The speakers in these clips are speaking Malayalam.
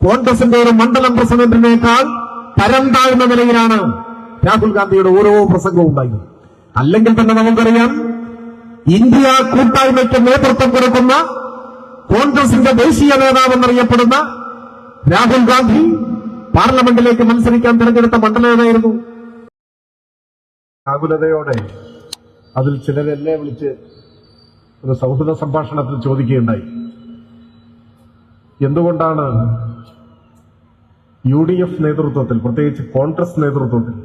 കോൺഗ്രസിന്റെ ഒരു മണ്ഡലം പ്രസിഡന്റിനേക്കാൾ തരം താഴ്ന്ന നിലയിലാണ് രാഹുൽ ഗാന്ധിയുടെ ഓരോ പ്രസംഗവും ഉണ്ടായത്. അല്ലെങ്കിൽ തന്നെ നമുക്കറിയാം, ഇന്ത്യ കൂട്ടായ്മയ്ക്ക് നേതൃത്വം കൊടുക്കുന്ന കോൺഗ്രസിന്റെ ദേശീയ നേതാവെന്നറിയപ്പെടുന്ന രാഹുൽ ഗാന്ധി പാർലമെന്റിലേക്ക് മത്സരിക്കാൻ തിരഞ്ഞെടുത്ത മണ്ഡലം ഏതായിരുന്നു? ആകുലതയോടെ അതിൽ ചിലരെന്നെ വിളിച്ച് ഒരു സൗഹൃദ സംഭാഷണത്തിൽ ചോദിക്കുകയുണ്ടായി, എന്തുകൊണ്ടാണ് UDF നേതൃത്വത്തിൽ, പ്രത്യേകിച്ച് കോൺഗ്രസ് നേതൃത്വത്തിൽ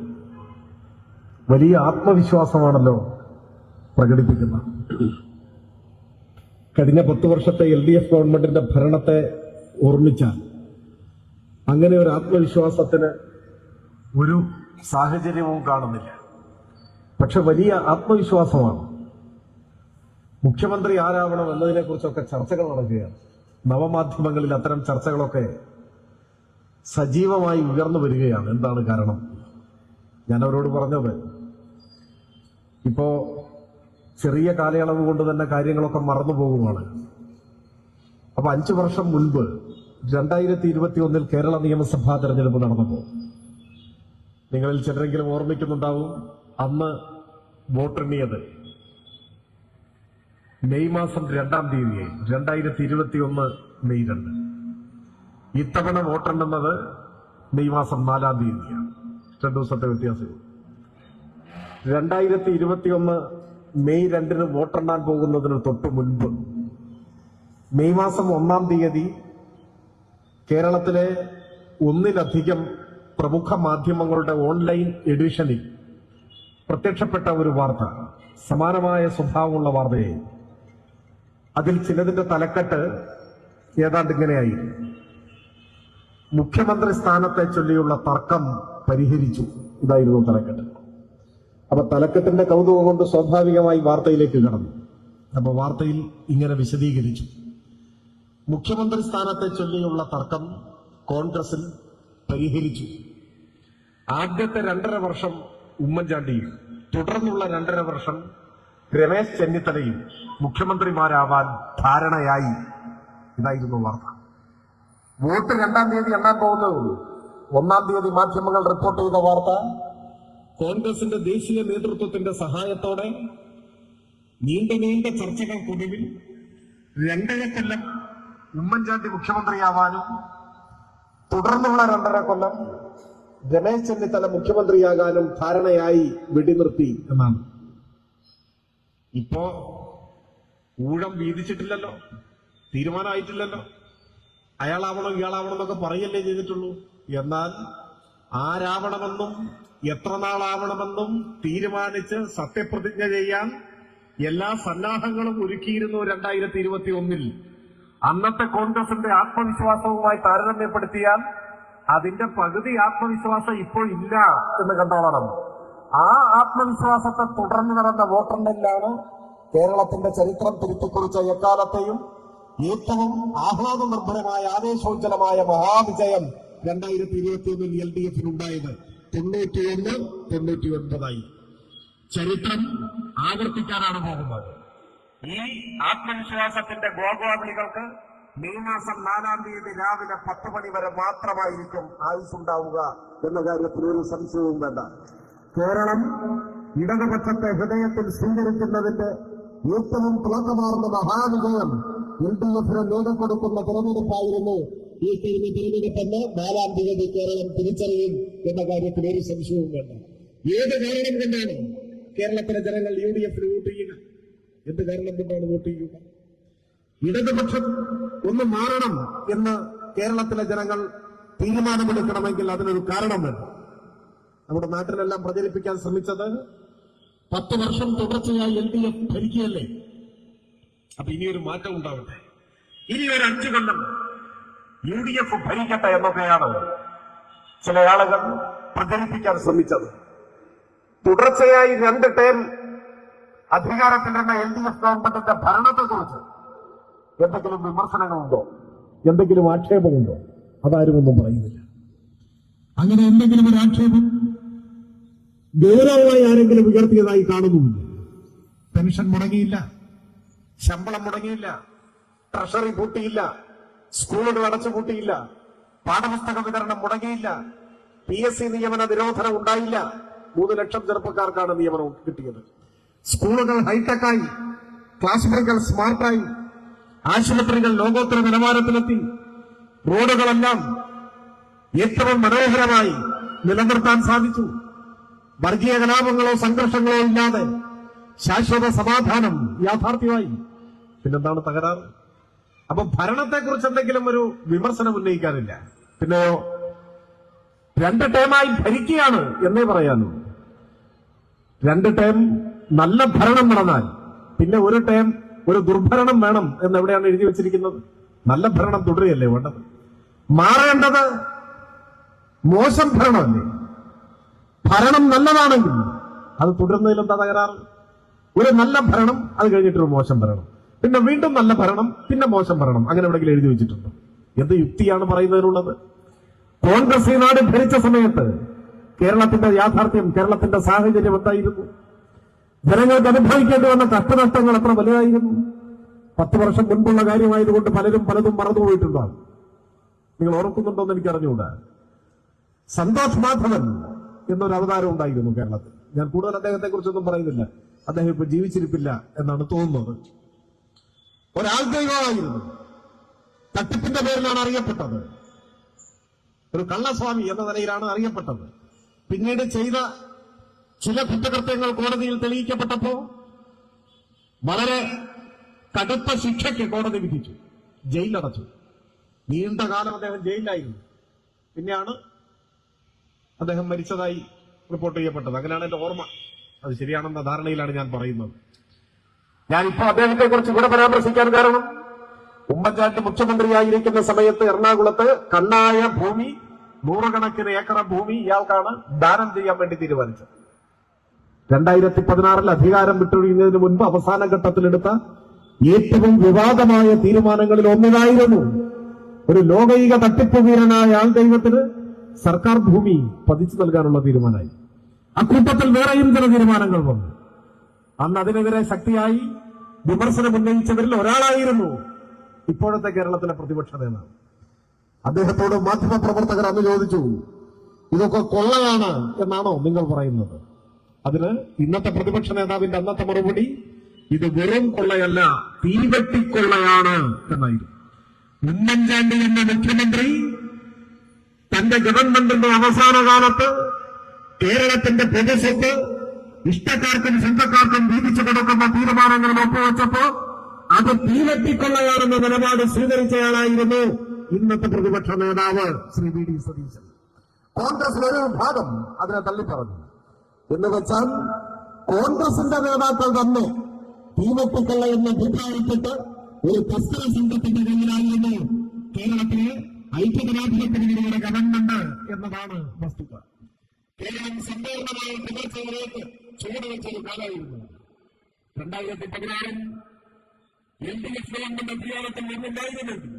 വലിയ ആത്മവിശ്വാസമാണല്ലോ പ്രകടിപ്പിക്കുന്നത്. കഴിഞ്ഞ 10 വർഷത്തെ LDF ഗവൺമെന്റിന്റെ ഭരണത്തെ ഓർമ്മിച്ചാൽ അങ്ങനെ ഒരു ആത്മവിശ്വാസത്തിന് ഒരു സാഹചര്യവും കാണുന്നില്ല. പക്ഷെ വലിയ ആത്മവിശ്വാസമാണ്. മുഖ്യമന്ത്രി ആരാവണം എന്നതിനെ കുറിച്ചൊക്കെ ചർച്ചകൾ നടക്കുകയാണ്. നവമാധ്യമങ്ങളിൽ അത്തരം ചർച്ചകളൊക്കെ സജീവമായി ഉയർന്നു വരികയാണ്. എന്താണ് കാരണം? ഞാൻ അവരോട് പറഞ്ഞത്, ഇപ്പോ ചെറിയ കാലയളവ് കൊണ്ട് തന്നെ കാര്യങ്ങളൊക്കെ മറന്നു പോകുമാണ്. അപ്പൊ 5 വർഷം മുൻപ് 2021 കേരള നിയമസഭാ തെരഞ്ഞെടുപ്പ് നടന്നപ്പോൾ നിങ്ങളിൽ ചിലരെങ്കിലും ഓർമ്മിക്കുന്നുണ്ടാവും, അന്ന് വോട്ടെണ്ണിയത് മെയ് മാസം 2-ാം തീയതിയായി, 2021 മെയ് 2. ഇത്തവണ വോട്ടെണ്ണുന്നത് മെയ് മാസം 4-ാം തീയതിയാണ്. 2 ദിവസത്തെ വ്യത്യാസം. 2021 മെയ് 2 വോട്ടെണ്ണാൻ പോകുന്നതിന് തൊട്ട് മുൻപ് മെയ് മാസം 1-ാം തീയതി കേരളത്തിലെ 1-ലധികം പ്രമുഖ മാധ്യമങ്ങളുടെ ഓൺലൈൻ എഡിഷനിൽ പ്രത്യക്ഷപ്പെട്ട ഒരു വാർത്ത, സമാനമായ സ്വഭാവമുള്ള വാർത്തയെ. അതിൽ ചിലതിന്റെ തലക്കെട്ട് ഏതാണ്ട് ഇങ്ങനെയായി: മുഖ്യമന്ത്രി സ്ഥാനത്തെ ചൊല്ലിയുള്ള തർക്കം പരിഹരിച്ചു. ഇതായിരുന്നു തലക്കെട്ട്. അപ്പൊ തലക്കെട്ടിന്റെ കൗതുകം കൊണ്ട് സ്വാഭാവികമായി വാർത്തയിലേക്ക് കടന്നു. അപ്പൊ വാർത്തയിൽ ഇങ്ങനെ വിശദീകരിച്ചു: മുഖ്യമന്ത്രി സ്ഥാനത്തെ ചൊല്ലിയുള്ള തർക്കം കോൺഗ്രസിൽ പരിഹരിച്ചു. ആദ്യത്തെ 2.5 വർഷം ഉമ്മൻചാണ്ടിയും തുടർന്നുള്ള 2.5 വർഷം രമേശ് ചെന്നിത്തലയും മുഖ്യമന്ത്രിമാരാവാൻ ധാരണയായി. ഇതായിരുന്നു വാർത്ത. വോട്ട് 2-ാം തീയതി എണ്ണാൻ പോകുന്നതുള്ളൂ. 1-ാം തീയതി മാധ്യമങ്ങൾ റിപ്പോർട്ട് ചെയ്ത വാർത്ത, കോൺഗ്രസിന്റെ ദേശീയ നേതൃത്വത്തിന്റെ സഹായത്തോടെ നീണ്ട ചർച്ചകൾക്കൊടുവിൽ 2.5 കൊല്ലം ഉമ്മൻചാണ്ടി മുഖ്യമന്ത്രിയാവാനും തുടർന്നുള്ള 2.5 കൊല്ലം രമേശ് ചെന്നിത്തല മുഖ്യമന്ത്രിയാകാനും ധാരണയായി, വെടിനിർത്തി എന്നാണ്. ഇപ്പോ ഊഴം വീതിച്ചിട്ടില്ലല്ലോ, തീരുമാനമായിട്ടില്ലല്ലോ. അയാളാവണം ഇയാളാവണം എന്നൊക്കെ പറയല്ലേ ചെയ്തിട്ടുള്ളൂ. എന്നാൽ ആരാവണമെന്നും എത്ര നാളാവണമെന്നും തീരുമാനിച്ച് സത്യപ്രതിജ്ഞ ചെയ്യാൻ എല്ലാ സന്നാഹങ്ങളും ഒരുക്കിയിരുന്നു 2021. അന്നത്തെ കോൺഗ്രസിന്റെ ആത്മവിശ്വാസവുമായി താരതമ്യപ്പെടുത്തിയാൽ അതിന്റെ പകുതി ആത്മവിശ്വാസം ഇപ്പോൾ ഇല്ല എന്ന് കണ്ടോളണം. ആ ആത്മവിശ്വാസത്തെ തുടർന്ന് നടന്ന വോട്ടെണ്ണലിലാണ് കേരളത്തിന്റെ ചരിത്രം തിരുത്തിക്കുറിച്ച എക്കാലത്തെയും ഏറ്റവും ആഹ്ലാദ നിർഭരമായ ആവേശോജ്ജലമായ മഹാവിജയം 2021 LDFിനുണ്ടായത്. 91-99 ചരിത്രം ആവർത്തിക്കാനാണ് പോകുന്നത്. ഈ ആത്മവിശ്വാസത്തിന്റെ ഗോഗോവിളികൾക്ക് മെയ് മാസം 4-ാം തീയതി രാവിലെ 10 മണി വരെ മാത്രമായിരിക്കും ആയുസ്സുണ്ടാവുക എന്ന കാര്യത്തിൽ ഒരു സംശയവും വേണ്ട. കേരളം ഇടതുപക്ഷത്തെ ഹൃദയത്തിൽ സ്വീകരിക്കുന്നതിന്റെ ഏറ്റവും തിളക്കമാർന്ന മഹാവിജയം LDFിന് നേടിക്കൊടുക്കുന്ന തിരഞ്ഞെടുപ്പായിരുന്നു ഈ തിരഞ്ഞെടുപ്പെന്ന് 4-ാം തീയതി കേരളം തിരിച്ചറിയും എന്ന കാര്യത്തിൽ ഒരു സംശയവും വേണ്ട. ഏത് കാരണം കൊണ്ടാണ് കേരളത്തിലെ ജനങ്ങൾ UDFിന് വോട്ട് ചെയ്യുക? എന്ത് കാരണം കൊണ്ടാണ് വോട്ട് ചെയ്യുക? ഇടതുപക്ഷം ഒന്ന് മാറണം എന്ന് കേരളത്തിലെ ജനങ്ങൾ തീരുമാനമെടുക്കണമെങ്കിൽ അതിനൊരു കാരണം വേണം. നമ്മുടെ നാട്ടിലെല്ലാം പ്രചരിപ്പിക്കാൻ ശ്രമിച്ചത് 10 വർഷം തുടർച്ചയായി LDF ഭരിക്കുകയല്ലേ. അപ്പൊ ഇനിയൊരു മാറ്റം ഉണ്ടാവട്ടെ, ഇനിയൊരു 5 കൊല്ലം UDF ഭരിക്കട്ടെ എന്നൊക്കെയാണ് ചില ആളുകൾ പ്രചരിപ്പിക്കാൻ ശ്രമിച്ചത്. തുടർച്ചയായി 2 ടേം അധികാരത്തിലിരുന്ന LDF ഗവൺമെന്റിന്റെ ഭരണത്തെക്കുറിച്ച് എന്തെങ്കിലും വിമർശനങ്ങളുണ്ടോ? എന്തെങ്കിലും ആക്ഷേപമുണ്ടോ? അതാരും ഒന്നും പറയുന്നില്ല. അങ്ങനെ എന്തെങ്കിലും ഒരു ആക്ഷേപം ഗൗരവമായി ആരെങ്കിലും ഉയർത്തിയതായി കാണുന്നുമില്ല. പെൻഷൻ മുടങ്ങിയില്ല, ശമ്പളം മുടങ്ങിയില്ല, ട്രഷറി പൂട്ടിയില്ല, സ്കൂളുകൾ അടച്ചുപൂട്ടിയില്ല, പാഠപുസ്തക വിതരണം മുടങ്ങിയില്ല. PSC നിയമന നിരോധനം ഉണ്ടായില്ല. 3 ലക്ഷം ചെറുപ്പക്കാർക്കാണ് നിയമനം കിട്ടിയത്. സ്കൂളുകൾ ഹൈടെക്കായി, ക്ലാസ് മുറികൾ സ്മാർട്ടായി, ആശുപത്രികൾ ലോകോത്തര നിലവാരത്തിലെത്തി, റോഡുകളെല്ലാം ഏറ്റവും മനോഹരമായി നിലനിർത്താൻ സാധിച്ചു. വർഗീയ കലാപങ്ങളോ സംഘർഷങ്ങളോ ഇല്ലാതെ ശാശ്വത സമാധാനം യാഥാർത്ഥ്യമായി. പിന്നെന്താണ് തകരാറ്? അപ്പൊ ഭരണത്തെക്കുറിച്ച് എന്തെങ്കിലും ഒരു വിമർശനം ഉന്നയിക്കാനില്ല. പിന്നെയോ 2 ടേമായി ഭരിക്കുകയാണ് എന്നേ പറയാനൂ. 2 ടേം നല്ല ഭരണം നടന്നാൽ പിന്നെ 1 ടേം ഒരു ദുർഭരണം വേണം എന്നെവിടെയാണ് എഴുതി വെച്ചിരിക്കുന്നത്? നല്ല ഭരണം തുടരുകയല്ലേ വേണ്ടത്? മാറേണ്ടത് മോശം ഭരണമല്ലേ? ഭരണം നല്ലതാണെങ്കിൽ അത് തുടരുന്നതിൽ എന്താ തകരാറ്? ഒരു നല്ല ഭരണം, അത് കഴിഞ്ഞിട്ടൊരു മോശം ഭരണം, പിന്നെ വീണ്ടും നല്ല ഭരണം, പിന്നെ മോശം ഭരണം, അങ്ങനെ എവിടെയെങ്കിലും എഴുതി വെച്ചിട്ടുണ്ടോ? എന്ത് യുക്തിയാണ് പറയുന്നതിനുള്ളത്? കോൺഗ്രസ് ഈ നാട് ഭരിച്ച സമയത്ത് കേരളത്തിന്റെ യാഥാർത്ഥ്യം, കേരളത്തിന്റെ സാഹചര്യം എന്തായിരുന്നു? ജനങ്ങൾക്ക് അനുഭവിക്കേണ്ടി വന്ന കഷ്ടനഷ്ടങ്ങൾ എത്ര വലുതായിരുന്നു? 10 വർഷം മുൻപുള്ള കാര്യമായതുകൊണ്ട് പലരും പലതും മറന്നുപോയിട്ടുണ്ടാകും. നിങ്ങൾ ഓർക്കുന്നുണ്ടോ എന്ന് എനിക്ക് അറിഞ്ഞുകൂടാ. സന്തോഷ് മാധവൻ എന്നൊരു അവതാരം ഉണ്ടായിരുന്നു കേരളത്തിൽ. ഞാൻ കൂടുതൽ അദ്ദേഹത്തെ കുറിച്ചൊന്നും പറയുന്നില്ല. അദ്ദേഹം ഇപ്പൊ ജീവിച്ചിരിപ്പില്ല എന്നാണ് തോന്നുന്നത്. ഒരാൾ ദൈവമായിരുന്നു. തട്ടിപ്പിന്റെ പേരിലാണ് അറിയപ്പെട്ടത്. ഒരു കള്ളസ്വാമി എന്ന നിലയിലാണ് അറിയപ്പെട്ടത്. പിന്നീട് ചെയ്ത ചില കുറ്റകൃത്യങ്ങൾ കോടതിയിൽ തെളിയിക്കപ്പെട്ടപ്പോ വളരെ കടുത്ത ശിക്ഷയ്ക്ക് കോടതി വിധിച്ചു, ജയിലടച്ചു. നീണ്ട കാലം അദ്ദേഹം ജയിലിലായിരുന്നു. പിന്നെയാണ് അദ്ദേഹം മരിച്ചതായി റിപ്പോർട്ട് ചെയ്യപ്പെട്ടത്. അങ്ങനെയാണ് എന്റെ ഓർമ്മ. അത് ശരിയാണെന്ന ധാരണയിലാണ് ഞാൻ പറയുന്നത്. ഞാനിപ്പോ അദ്ദേഹത്തെ കുറിച്ച് ഇവിടെ പരാമർശിക്കാൻ കാരണം, ഉമ്മൻചാണ്ടി മുഖ്യമന്ത്രിയായിരിക്കുന്ന സമയത്ത് എറണാകുളത്ത് കണ്ണായ ഭൂമി, 100 കണക്കിന് ഏക്കർ ഭൂമി ഇയാൾക്കാണ് ദാനം ചെയ്യാൻ വേണ്ടി തീരുമാനിച്ചത്. 2016 അധികാരം വിട്ടൊഴിയുന്നതിന് മുൻപ് അവസാന ഘട്ടത്തിലെടുത്ത ഏറ്റവും വിവാദമായ തീരുമാനങ്ങളിൽ ഒന്നിനായിരുന്നു ഒരു ലോകൈക തട്ടിപ്പ് വീരനായ ആൾ ദൈവത്തിന് സർക്കാർ ഭൂമി പതിച്ചു നൽകാനുള്ള തീരുമാനമായി. അക്കൂട്ടത്തിൽ വേറെയും ചില തീരുമാനങ്ങൾ വന്നു. അന്ന് അതിനെതിരെ ശക്തിയായി വിമർശനം ഉന്നയിച്ചവരിൽ ഒരാളായിരുന്നു ഇപ്പോഴത്തെ കേരളത്തിലെ പ്രതിപക്ഷ നേതാവ്. അദ്ദേഹത്തോട് മാധ്യമപ്രവർത്തകർ അന്ന് ചോദിച്ചു, ഇതൊക്കെ കൊള്ളയാണ് എന്നാണോ നിങ്ങൾ പറയുന്നത്? അതിന് ഇന്നത്തെ പ്രതിപക്ഷ നേതാവിന്റെ അന്നത്തെ മറുപടി, ഇത് വെറും കൊള്ളയല്ല, തീവെട്ടിക്കൊള്ളയാണ് എന്നായിരുന്നു. ഉമ്മൻചാണ്ടി എന്ന മുഖ്യമന്ത്രി തന്റെ ഗവൺമെന്റിന്റെ അവസാന കാലത്ത് കേരളത്തിന്റെ പൊതുസ്വത്ത് ഇഷ്ടക്കാർക്കും സ്വന്തക്കാർക്കും വീതിച്ചു കൊടുക്കുന്ന തീരുമാനങ്ങളിൽ ഒപ്പുവെച്ചപ്പോ അത് തീവെട്ടിക്കൊള്ളയാണെന്ന നിലപാട് സ്വീകരിച്ചയാളായിരുന്നു ഇന്നത്തെ പ്രതിപക്ഷ നേതാവ് ശ്രീ VD സതീശൻ. കോൺഗ്രസിലൊരു ഭാഗം അതിനെ തള്ളിപ്പറഞ്ഞു. എന്ന് വെച്ചാൽ കോൺഗ്രസിന്റെ നേതാക്കൾ തന്നെ തീവെട്ടിക്കൊള്ള എന്ന് അഭിപ്രായപ്പെട്ട് ഒരു തസ്കര സംഘത്തിന്റെ കയ്യിലായിരുന്നു കേരളത്തിലെ ഐക്യജനാധിപത്യങ്ങളുടെ ഗവൺമെന്റ് എന്നതാണ് വസ്തുത. കേരളം സമ്പൂർണമായ തകർച്ചയിലേക്ക് ചുവടുവെച്ചൊരു കാലമായിരുന്നു. 2016 LDF ഗവൺമെന്റ് അധികാരത്തിൽ നിന്നുണ്ടായിരുന്നെങ്കിൽ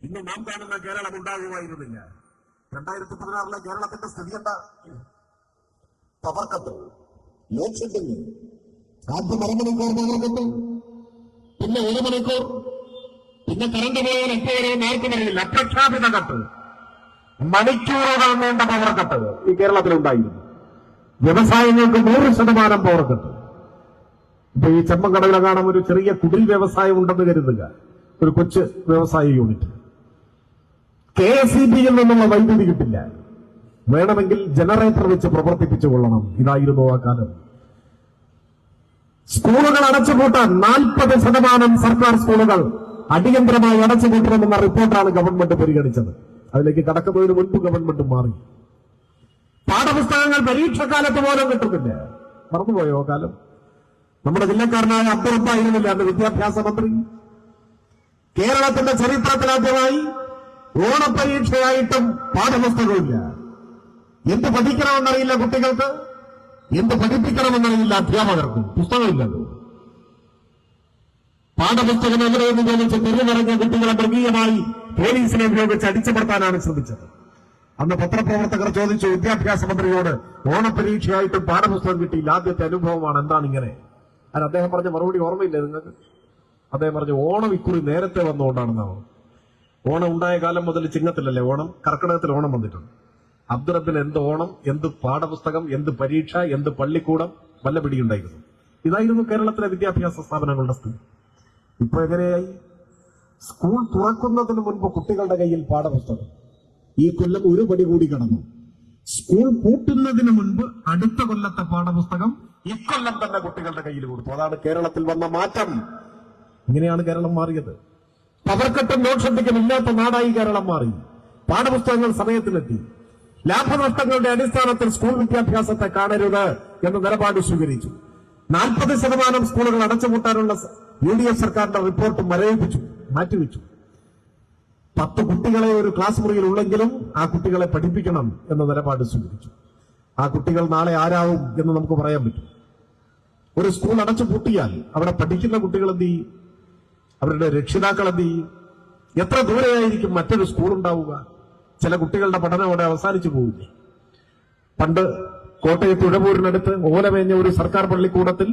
ഇന്ന് നാം കാണുന്ന കേരളം ഉണ്ടാകുമായിരുന്നില്ല. 2016 കേരളത്തിന്റെ സ്ഥിതി എന്താ? Power cut, load shedding. ആദ്യം 1 മണിക്കൂർ പവർ കട്ട്, പിന്നെ 1 മണിക്കൂർ, പിന്നെ കറണ്ട് പോയാൽ എപ്പോൾ വരെയും ആർക്കും അറിയില്ല. അപ്രഖ്യാപിത കട്ട്, മണിക്കൂറുകൾ നീണ്ട പവർ കട്ട് ഈ കേരളത്തിലുണ്ടായിരുന്നു. വ്യവസായങ്ങൾക്ക് 100% പവർ കട്ട്. ഇപ്പൊ ഈ ചെമ്മങ്കടവിലെ കാണാൻ ഒരു ചെറിയ കുടിൽ വ്യവസായം ഉണ്ടെന്ന് കരുതുക, ഒരു കൊച്ചു വ്യവസായ യൂണിറ്റ്. KSEB-യിൽ നിന്നുള്ള വൈദ്യുതി കിട്ടില്ല. വേണമെങ്കിൽ ജനറേറ്റർ വെച്ച് പ്രവർത്തിപ്പിച്ചു കൊള്ളണം. ഇതായിരുന്നു ആ കാലം. സ്കൂളുകൾ അടച്ചുപൂട്ടാൻ 40% സർക്കാർ സ്കൂളുകൾ അടിയന്തരമായി അടച്ചുപൂട്ടണമെന്ന റിപ്പോർട്ടാണ് ഗവൺമെന്റ് പരിഗണിച്ചത്. അതിലേക്ക് കടക്കുന്നതിന് മുൻപ് ഗവൺമെന്റ് മാറി. പാഠപുസ്തകങ്ങൾ പരീക്ഷക്കാലത്ത് പോലും കിട്ടുന്നില്ല. മറന്നുപോയോ കാലം? നമ്മുടെ ജില്ലക്കാരനായ അബ്ദുറപ്പായിരുന്നില്ല അന്ന് വിദ്യാഭ്യാസ മന്ത്രി. കേരളത്തിന്റെ ചരിത്രത്തിലാദ്യമായി ഓണപരീക്ഷയായിട്ടും പാഠപുസ്തകമില്ല. എന്ത് പഠിക്കണമെന്നറിയില്ല കുട്ടികൾക്ക്, എന്ത് പഠിപ്പിക്കണമെന്നറിയില്ല അധ്യാപകർക്ക്. പുസ്തകമില്ലല്ലോ. പാഠപുസ്തകം എവിടെയെന്ന് ചോദിച്ച് തെരുവിറങ്ങിയ കുട്ടികളെ മൃഗീയമായി പോലീസിനെ ഉപയോഗിച്ച് അടിച്ചമർത്താനാണ് ശ്രമിച്ചത്. അന്ന് പത്രപ്രവർത്തകർ ചോദിച്ചു വിദ്യാഭ്യാസ മന്ത്രിയോട്, ഓണപരീക്ഷയായിട്ടും പാഠപുസ്തകം കിട്ടിയില്ല, ആദ്യത്തെ അനുഭവമാണ്, എന്താണ് ഇങ്ങനെ? അത് അദ്ദേഹം പറഞ്ഞ മറുപടി ഓർമ്മയില്ലേ നിങ്ങൾക്ക്? അദ്ദേഹം പറഞ്ഞു, ഓണം ഇക്കുറി നേരത്തെ വന്നുകൊണ്ടാണെന്നാണ്. ഓണം ഉണ്ടായ കാലം മുതൽ ചിങ്ങത്തിലല്ലേ ഓണം, കർക്കിടകത്തിൽ ഓണം വന്നിട്ടുണ്ട്. അബ്ദുറബിന് എന്ത് ഓണം, എന്ത് പാഠപുസ്തകം, എന്ത് പരീക്ഷ, എന്ത് പള്ളിക്കൂടം, വല്ല പിടിയുണ്ടായിരുന്നു. ഇതായിരുന്നു കേരളത്തിലെ വിദ്യാഭ്യാസ സ്ഥാപനങ്ങളുടെ സ്ഥിതി. ഇപ്പൊ എങ്ങനെയായി? സ്കൂൾ തുറക്കുന്നതിന് മുൻപ് കുട്ടികളുടെ കയ്യിൽ പാഠപുസ്തകം. ഈ കൊല്ലം ഒരു പടി കൂടി കടന്നു. സ്കൂൾ പൂട്ടുന്നതിന് മുൻപ് അടുത്ത കൊല്ലത്തെ പാഠപുസ്തകം ഇക്കൊല്ലം തന്നെ കുട്ടികളുടെ കയ്യിൽ കൊടുത്തു. അതാണ് കേരളത്തിൽ വന്ന മാറ്റം. ഇങ്ങനെയാണ് കേരളം മാറിയത്. പവർക്കട്ടും നോട്ട്ഷെട്ടിക്കും ഇല്ലാത്ത നാടായി കേരളം മാറി. പാഠപുസ്തകങ്ങൾ സമയത്തിലെത്തി. ലാഭനഷ്ടങ്ങളുടെ അടിസ്ഥാനത്തിൽ സ്കൂൾ വിദ്യാഭ്യാസത്തെ കാണരുത് എന്ന നിലപാട് സ്വീകരിച്ചു. 40% സ്കൂളുകൾ അടച്ചുപൂട്ടാനുള്ള UDF സർക്കാരിന്റെ റിപ്പോർട്ട് മാറ്റിവെച്ചു. 10 കുട്ടികളെ ഒരു ക്ലാസ് മുറിയിൽ ഉള്ളെങ്കിലും ആ കുട്ടികളെ പഠിപ്പിക്കണം എന്ന നിലപാട് സ്വീകരിച്ചു. ആ കുട്ടികൾ നാളെ ആരാവും എന്ന് നമുക്ക് പറയാൻ പറ്റും. ഒരു സ്കൂൾ അടച്ചു പൂട്ടിയാൽ അവിടെ പഠിക്കുന്ന കുട്ടികൾ എന്ത് ചെയ്യും? അവരുടെ രക്ഷിതാക്കൾ എന്ത് ചെയ്യും? എത്ര ദൂരെയായിരിക്കും മറ്റൊരു സ്കൂൾ ഉണ്ടാവുക? ചില കുട്ടികളുടെ പഠനം അവിടെ അവസാനിച്ചു പോവില്ലേ? പണ്ട് കോട്ടയത്ത് ഉഴവൂരിനടുത്ത് ഓലമേഞ്ഞ ഒരു സർക്കാർ പള്ളിക്കൂടത്തിൽ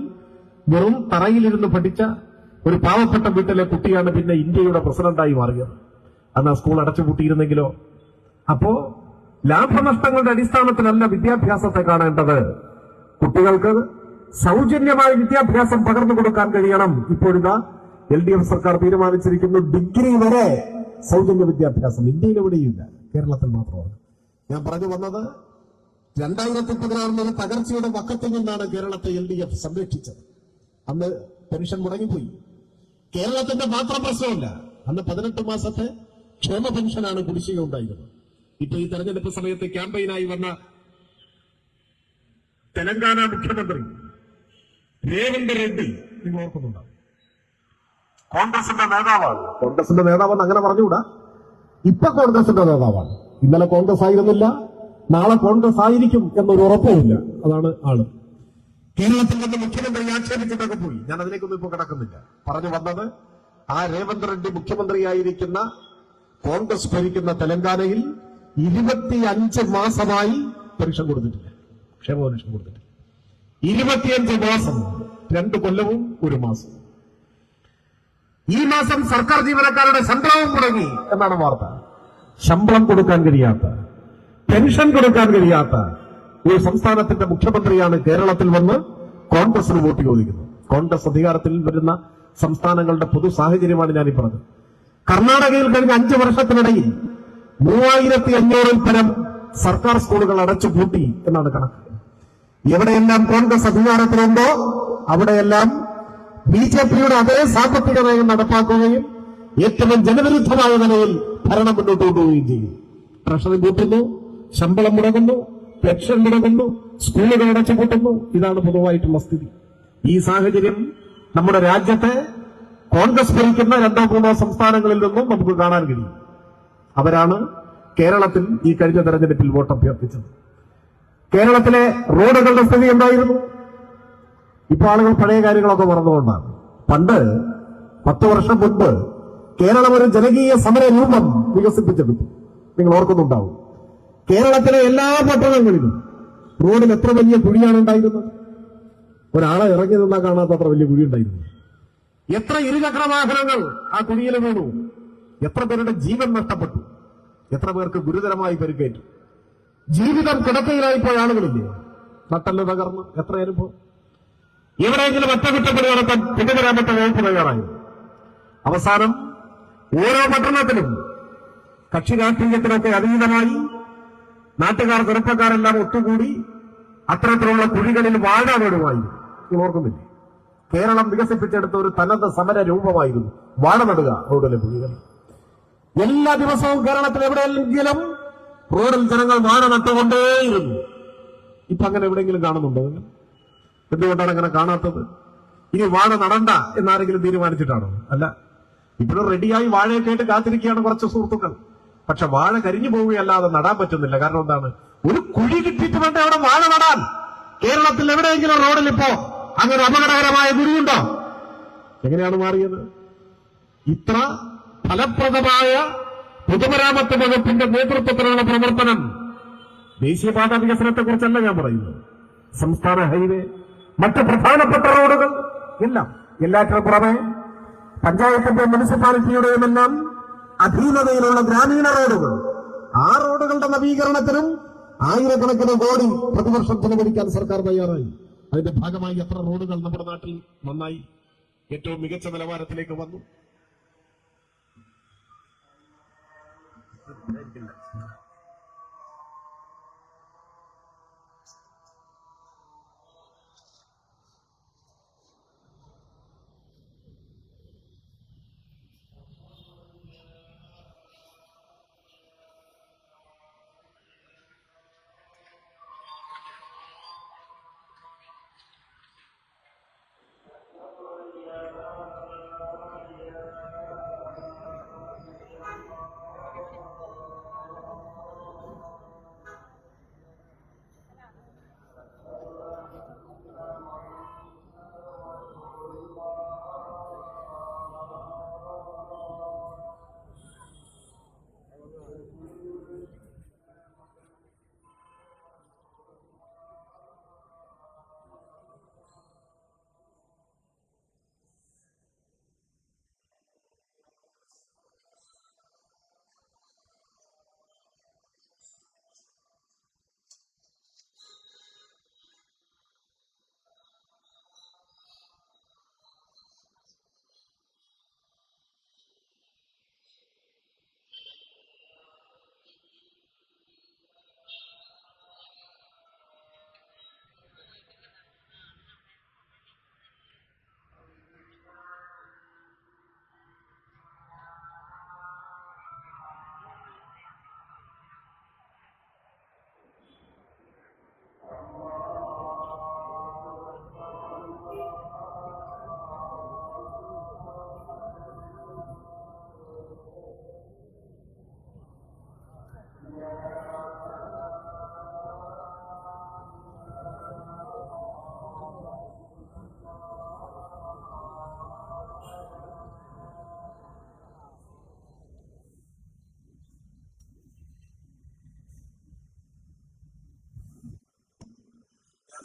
വെറും തറയിലിരുന്ന് പഠിച്ച ഒരു പാവപ്പെട്ട വീട്ടിലെ കുട്ടിയാണ് പിന്നെ ഇന്ത്യയുടെ പ്രസിഡന്റായി മാറിയത്. അന്ന് ആ സ്കൂൾ അടച്ചുപൂട്ടിയിരുന്നെങ്കിലോ? അപ്പോ ലാഭനഷ്ടങ്ങളുടെ അടിസ്ഥാനത്തിലല്ല വിദ്യാഭ്യാസത്തെ കാണേണ്ടത്. കുട്ടികൾക്ക് സൗജന്യമായ വിദ്യാഭ്യാസം പകർന്നു കൊടുക്കാൻ കഴിയണം. ഇപ്പോഴിതാ LDF സർക്കാർ തീരുമാനിച്ചിരിക്കുന്നു, ഡിഗ്രി വരെ സൗജന്യ വിദ്യാഭ്യാസം. ഇന്ത്യയിൽ എവിടെയില്ല, കേരളത്തിൽ മാത്രമാണ്. ഞാൻ പറഞ്ഞു വന്നത് 2016 തകർച്ചയുടെ വക്കത്തിൽ നിന്നാണ് കേരളത്തെ LDF സംരക്ഷിച്ചത്. അന്ന് പെൻഷൻ മുടങ്ങിപ്പോയി. കേരളത്തിന്റെ മാത്രം പ്രശ്നമല്ല, അന്ന് 18 മാസത്തെ ക്ഷേമ പെൻഷനാണ് കുടിശ്ശിക ഉണ്ടായിരുന്നത്. ഇപ്പൊ ഈ തെരഞ്ഞെടുപ്പ് സമയത്ത് ക്യാമ്പയിനായി വന്ന തെലങ്കാന മുഖ്യമന്ത്രി രേവന്ത് റെഡ്ഡി, നിങ്ങൾ ഓർക്കുന്നുണ്ടാവും, കോൺഗ്രസിന്റെ നേതാവെന്ന് അങ്ങനെ പറഞ്ഞുകൂടാ. ഇപ്പൊ കോൺഗ്രസിന്റെ നേതാവാണ്. ഇന്നലെ കോൺഗ്രസ് ആയിരുന്നില്ല, നാളെ കോൺഗ്രസ് ആയിരിക്കും എന്നൊരു ഉറപ്പുമില്ല. അതാണ് ആള്. കേരളത്തിൽ നിന്ന് മുഖ്യമന്ത്രി ആക്ഷേപിച്ചിട്ടൊക്കെ പോയി. ഞാൻ അതിലേക്കൊന്നും ഇപ്പൊ കിടക്കുന്നില്ല. പറഞ്ഞു വന്നത്, ആ രേവന്ത് റെഡ്ഡി മുഖ്യമന്ത്രിയായിരിക്കുന്ന കോൺഗ്രസ് ഭരിക്കുന്ന തെലങ്കാനയിൽ 25 മാസമായി പെൻഷൻ കൊടുത്തിട്ടില്ല, ക്ഷേമ പെൻഷൻ കൊടുത്തിട്ടില്ല. 25 മാസം, 2 കൊല്ലവും 1 മാസം. ഈ മാസം സർക്കാർ ജീവനക്കാരുടെ ശമ്പളവും മുടങ്ങി എന്നാണ് വാർത്ത. ശമ്പളം കൊടുക്കാൻ കഴിയാത്ത, പെൻഷൻ കൊടുക്കാൻ കഴിയാത്ത ഒരു സംസ്ഥാനത്തിന്റെ മുഖ്യമന്ത്രിയാണ് കേരളത്തിൽ വന്ന് കോൺഗ്രസിന് വോട്ട് ചോദിക്കുന്നത്. കോൺഗ്രസ് അധികാരത്തിൽ വരുന്ന സംസ്ഥാനങ്ങളുടെ പൊതു സാഹചര്യമാണ് ഞാനീ പറഞ്ഞത്. കർണാടകയിൽ കഴിഞ്ഞ 5 വർഷത്തിനിടയിൽ 3500-ൽ പരം സർക്കാർ സ്കൂളുകൾ അടച്ചുപൂട്ടി എന്നാണ് കണക്ക്. എവിടെയെല്ലാം കോൺഗ്രസ് അധികാരത്തിലുണ്ടോ അവിടെയെല്ലാം BJPയുടെ അതേ സാമ്പത്തിക നയം നടപ്പാക്കുകയും ഏറ്റവും ജനവിരുദ്ധമായ നിലയിൽ ഭരണം മുന്നോട്ട് കൊണ്ടുപോവുകയും ചെയ്യും. ട്രഷറി പൂട്ടുന്നു, ശമ്പളം മുടങ്ങുന്നു, പെൻഷൻ മുടങ്ങുന്നു, സ്കൂളുകൾ അടച്ചുപൂട്ടുന്നു. ഇതാണ് പൊതുവായിട്ടുള്ള സ്ഥിതി. ഈ സാഹചര്യം നമ്മുടെ രാജ്യത്തെ കോൺഗ്രസ് ഭരിക്കുന്ന 2-3 സംസ്ഥാനങ്ങളിൽ നിന്നും നമുക്ക് കാണാൻ കഴിയും. അവരാണ് കേരളത്തിൽ ഈ കഴിഞ്ഞ തെരഞ്ഞെടുപ്പിൽ വോട്ട് അഭ്യർത്ഥിച്ചത്. കേരളത്തിലെ റോഡുകളുടെ സ്ഥിതി എന്തായിരുന്നു? ഇപ്പൊ ആളുകൾ പഴയ കാര്യങ്ങളൊക്കെ മറന്നുകൊണ്ടാണ്. പണ്ട് 10 വർഷം മുൻപ് കേരളം ഒരു ജനകീയ സമര രൂപം വികസിപ്പിച്ചെടുത്തു. നിങ്ങൾ ഓർക്കുന്നുണ്ടാവും. കേരളത്തിലെ എല്ലാ പട്ടണങ്ങളിലും റോഡിൽ എത്ര വലിയ കുഴിയാണ് ഉണ്ടായിരുന്നത്? ഒരാളെ ഇറങ്ങി നിന്നാൽ കാണാത്തത്ര വലിയ കുഴി ഉണ്ടായിരുന്നു. എത്ര ഇരുചക്ര വാഹനങ്ങൾ ആ കുഴിയിൽ വീണു, എത്ര പേരുടെ ജീവൻ നഷ്ടപ്പെട്ടു, എത്ര പേർക്ക് ഗുരുതരമായി പരിക്കേറ്റു. ജീവിതം കിടക്കയിലായിപ്പോയ ആളുകളില്ലേ, നട്ടല് തകർന്ന്. എത്ര അനുഭവം. എവിടെയെങ്കിലും ഒറ്റകുറ്റപ്പണി നടത്താൻ പൊതുമരാമത്ത് വകുപ്പ് തയ്യാറായി. അവസാനം ഓരോ പട്ടണത്തിലും കക്ഷി രാഷ്ട്രീയത്തിനൊക്കെ അതീതമായി നാട്ടുകാർ, ചെറുപ്പക്കാരെല്ലാം ഒത്തുകൂടി അത്തരത്തിലുള്ള കുഴികളിൽ വാഴ നടുവായി. നിങ്ങൾ ഓർക്കുന്നില്ലേ? കേരളം വികസിപ്പിച്ചെടുത്ത ഒരു തനത് സമര രൂപമായിരുന്നു വാഴ നടുക റോഡിലെ കുഴികൾ. എല്ലാ ദിവസവും കേരളത്തിൽ എവിടെയെങ്കിലും റോഡിൽ ജനങ്ങൾ വാഴ നട്ടുകൊണ്ടേയിരുന്നു. ഇപ്പൊ അങ്ങനെ എവിടെയെങ്കിലും കാണുന്നുണ്ടോ? എന്തുകൊണ്ടാണ് അങ്ങനെ കാണാത്തത്? ഇനി വാഴ നടണ്ട എന്നാരെങ്കിലും തീരുമാനിച്ചിട്ടാണോ? അല്ല, ഇപ്പോഴും റെഡിയായി വാഴയൊക്കെ ആയിട്ട് കാത്തിരിക്കുകയാണ് കുറച്ച് സുഹൃത്തുക്കൾ. പക്ഷെ വാഴ കരിഞ്ഞു പോവുകയല്ലാതെ നടാൻ പറ്റുന്നില്ല. കാരണം എന്താണ്? ഒരു കുഴി കിട്ടിയിട്ട് വേണ്ട അവിടെ വാഴ നടാൻ. കേരളത്തിൽ എവിടെയെങ്കിലും റോഡിൽ ഇപ്പോ അങ്ങനെ അപകടകരമായ കുഴിയുണ്ടോ? എങ്ങനെയാണ് മാറിയത്? ഇത്ര ഫലപ്രദമായ പൊതുമരാമത്ത് വകുപ്പിന്റെ നേതൃത്വത്തിലുള്ള പ്രവർത്തനം. ദേശീയപാത വികസനത്തെ കുറിച്ചല്ല ഞാൻ പറയുന്നത്. സംസ്ഥാന ഹൈവേ, മറ്റ് പ്രധാനപ്പെട്ട റോഡുകൾ എല്ലാം, എല്ലാറ്റിനും പുറമെ പഞ്ചായത്തിന്റെ മുനിസിപ്പാലിറ്റിയുടെയും എല്ലാം അധീനതയിലുള്ള ഗ്രാമീണ റോഡുകൾ, ആ റോഡുകളുടെ നവീകരണത്തിനും ആയിരക്കണക്കിന് കോടി പ്രതിവർഷം ചെലവഴിക്കാൻ സർക്കാർ തയ്യാറായി. അതിന്റെ ഭാഗമായി എത്ര റോഡുകൾ നമ്മുടെ നാട്ടിൽ നന്നായി ഏറ്റവും മികച്ച നിലവാരത്തിലേക്ക് വന്നു.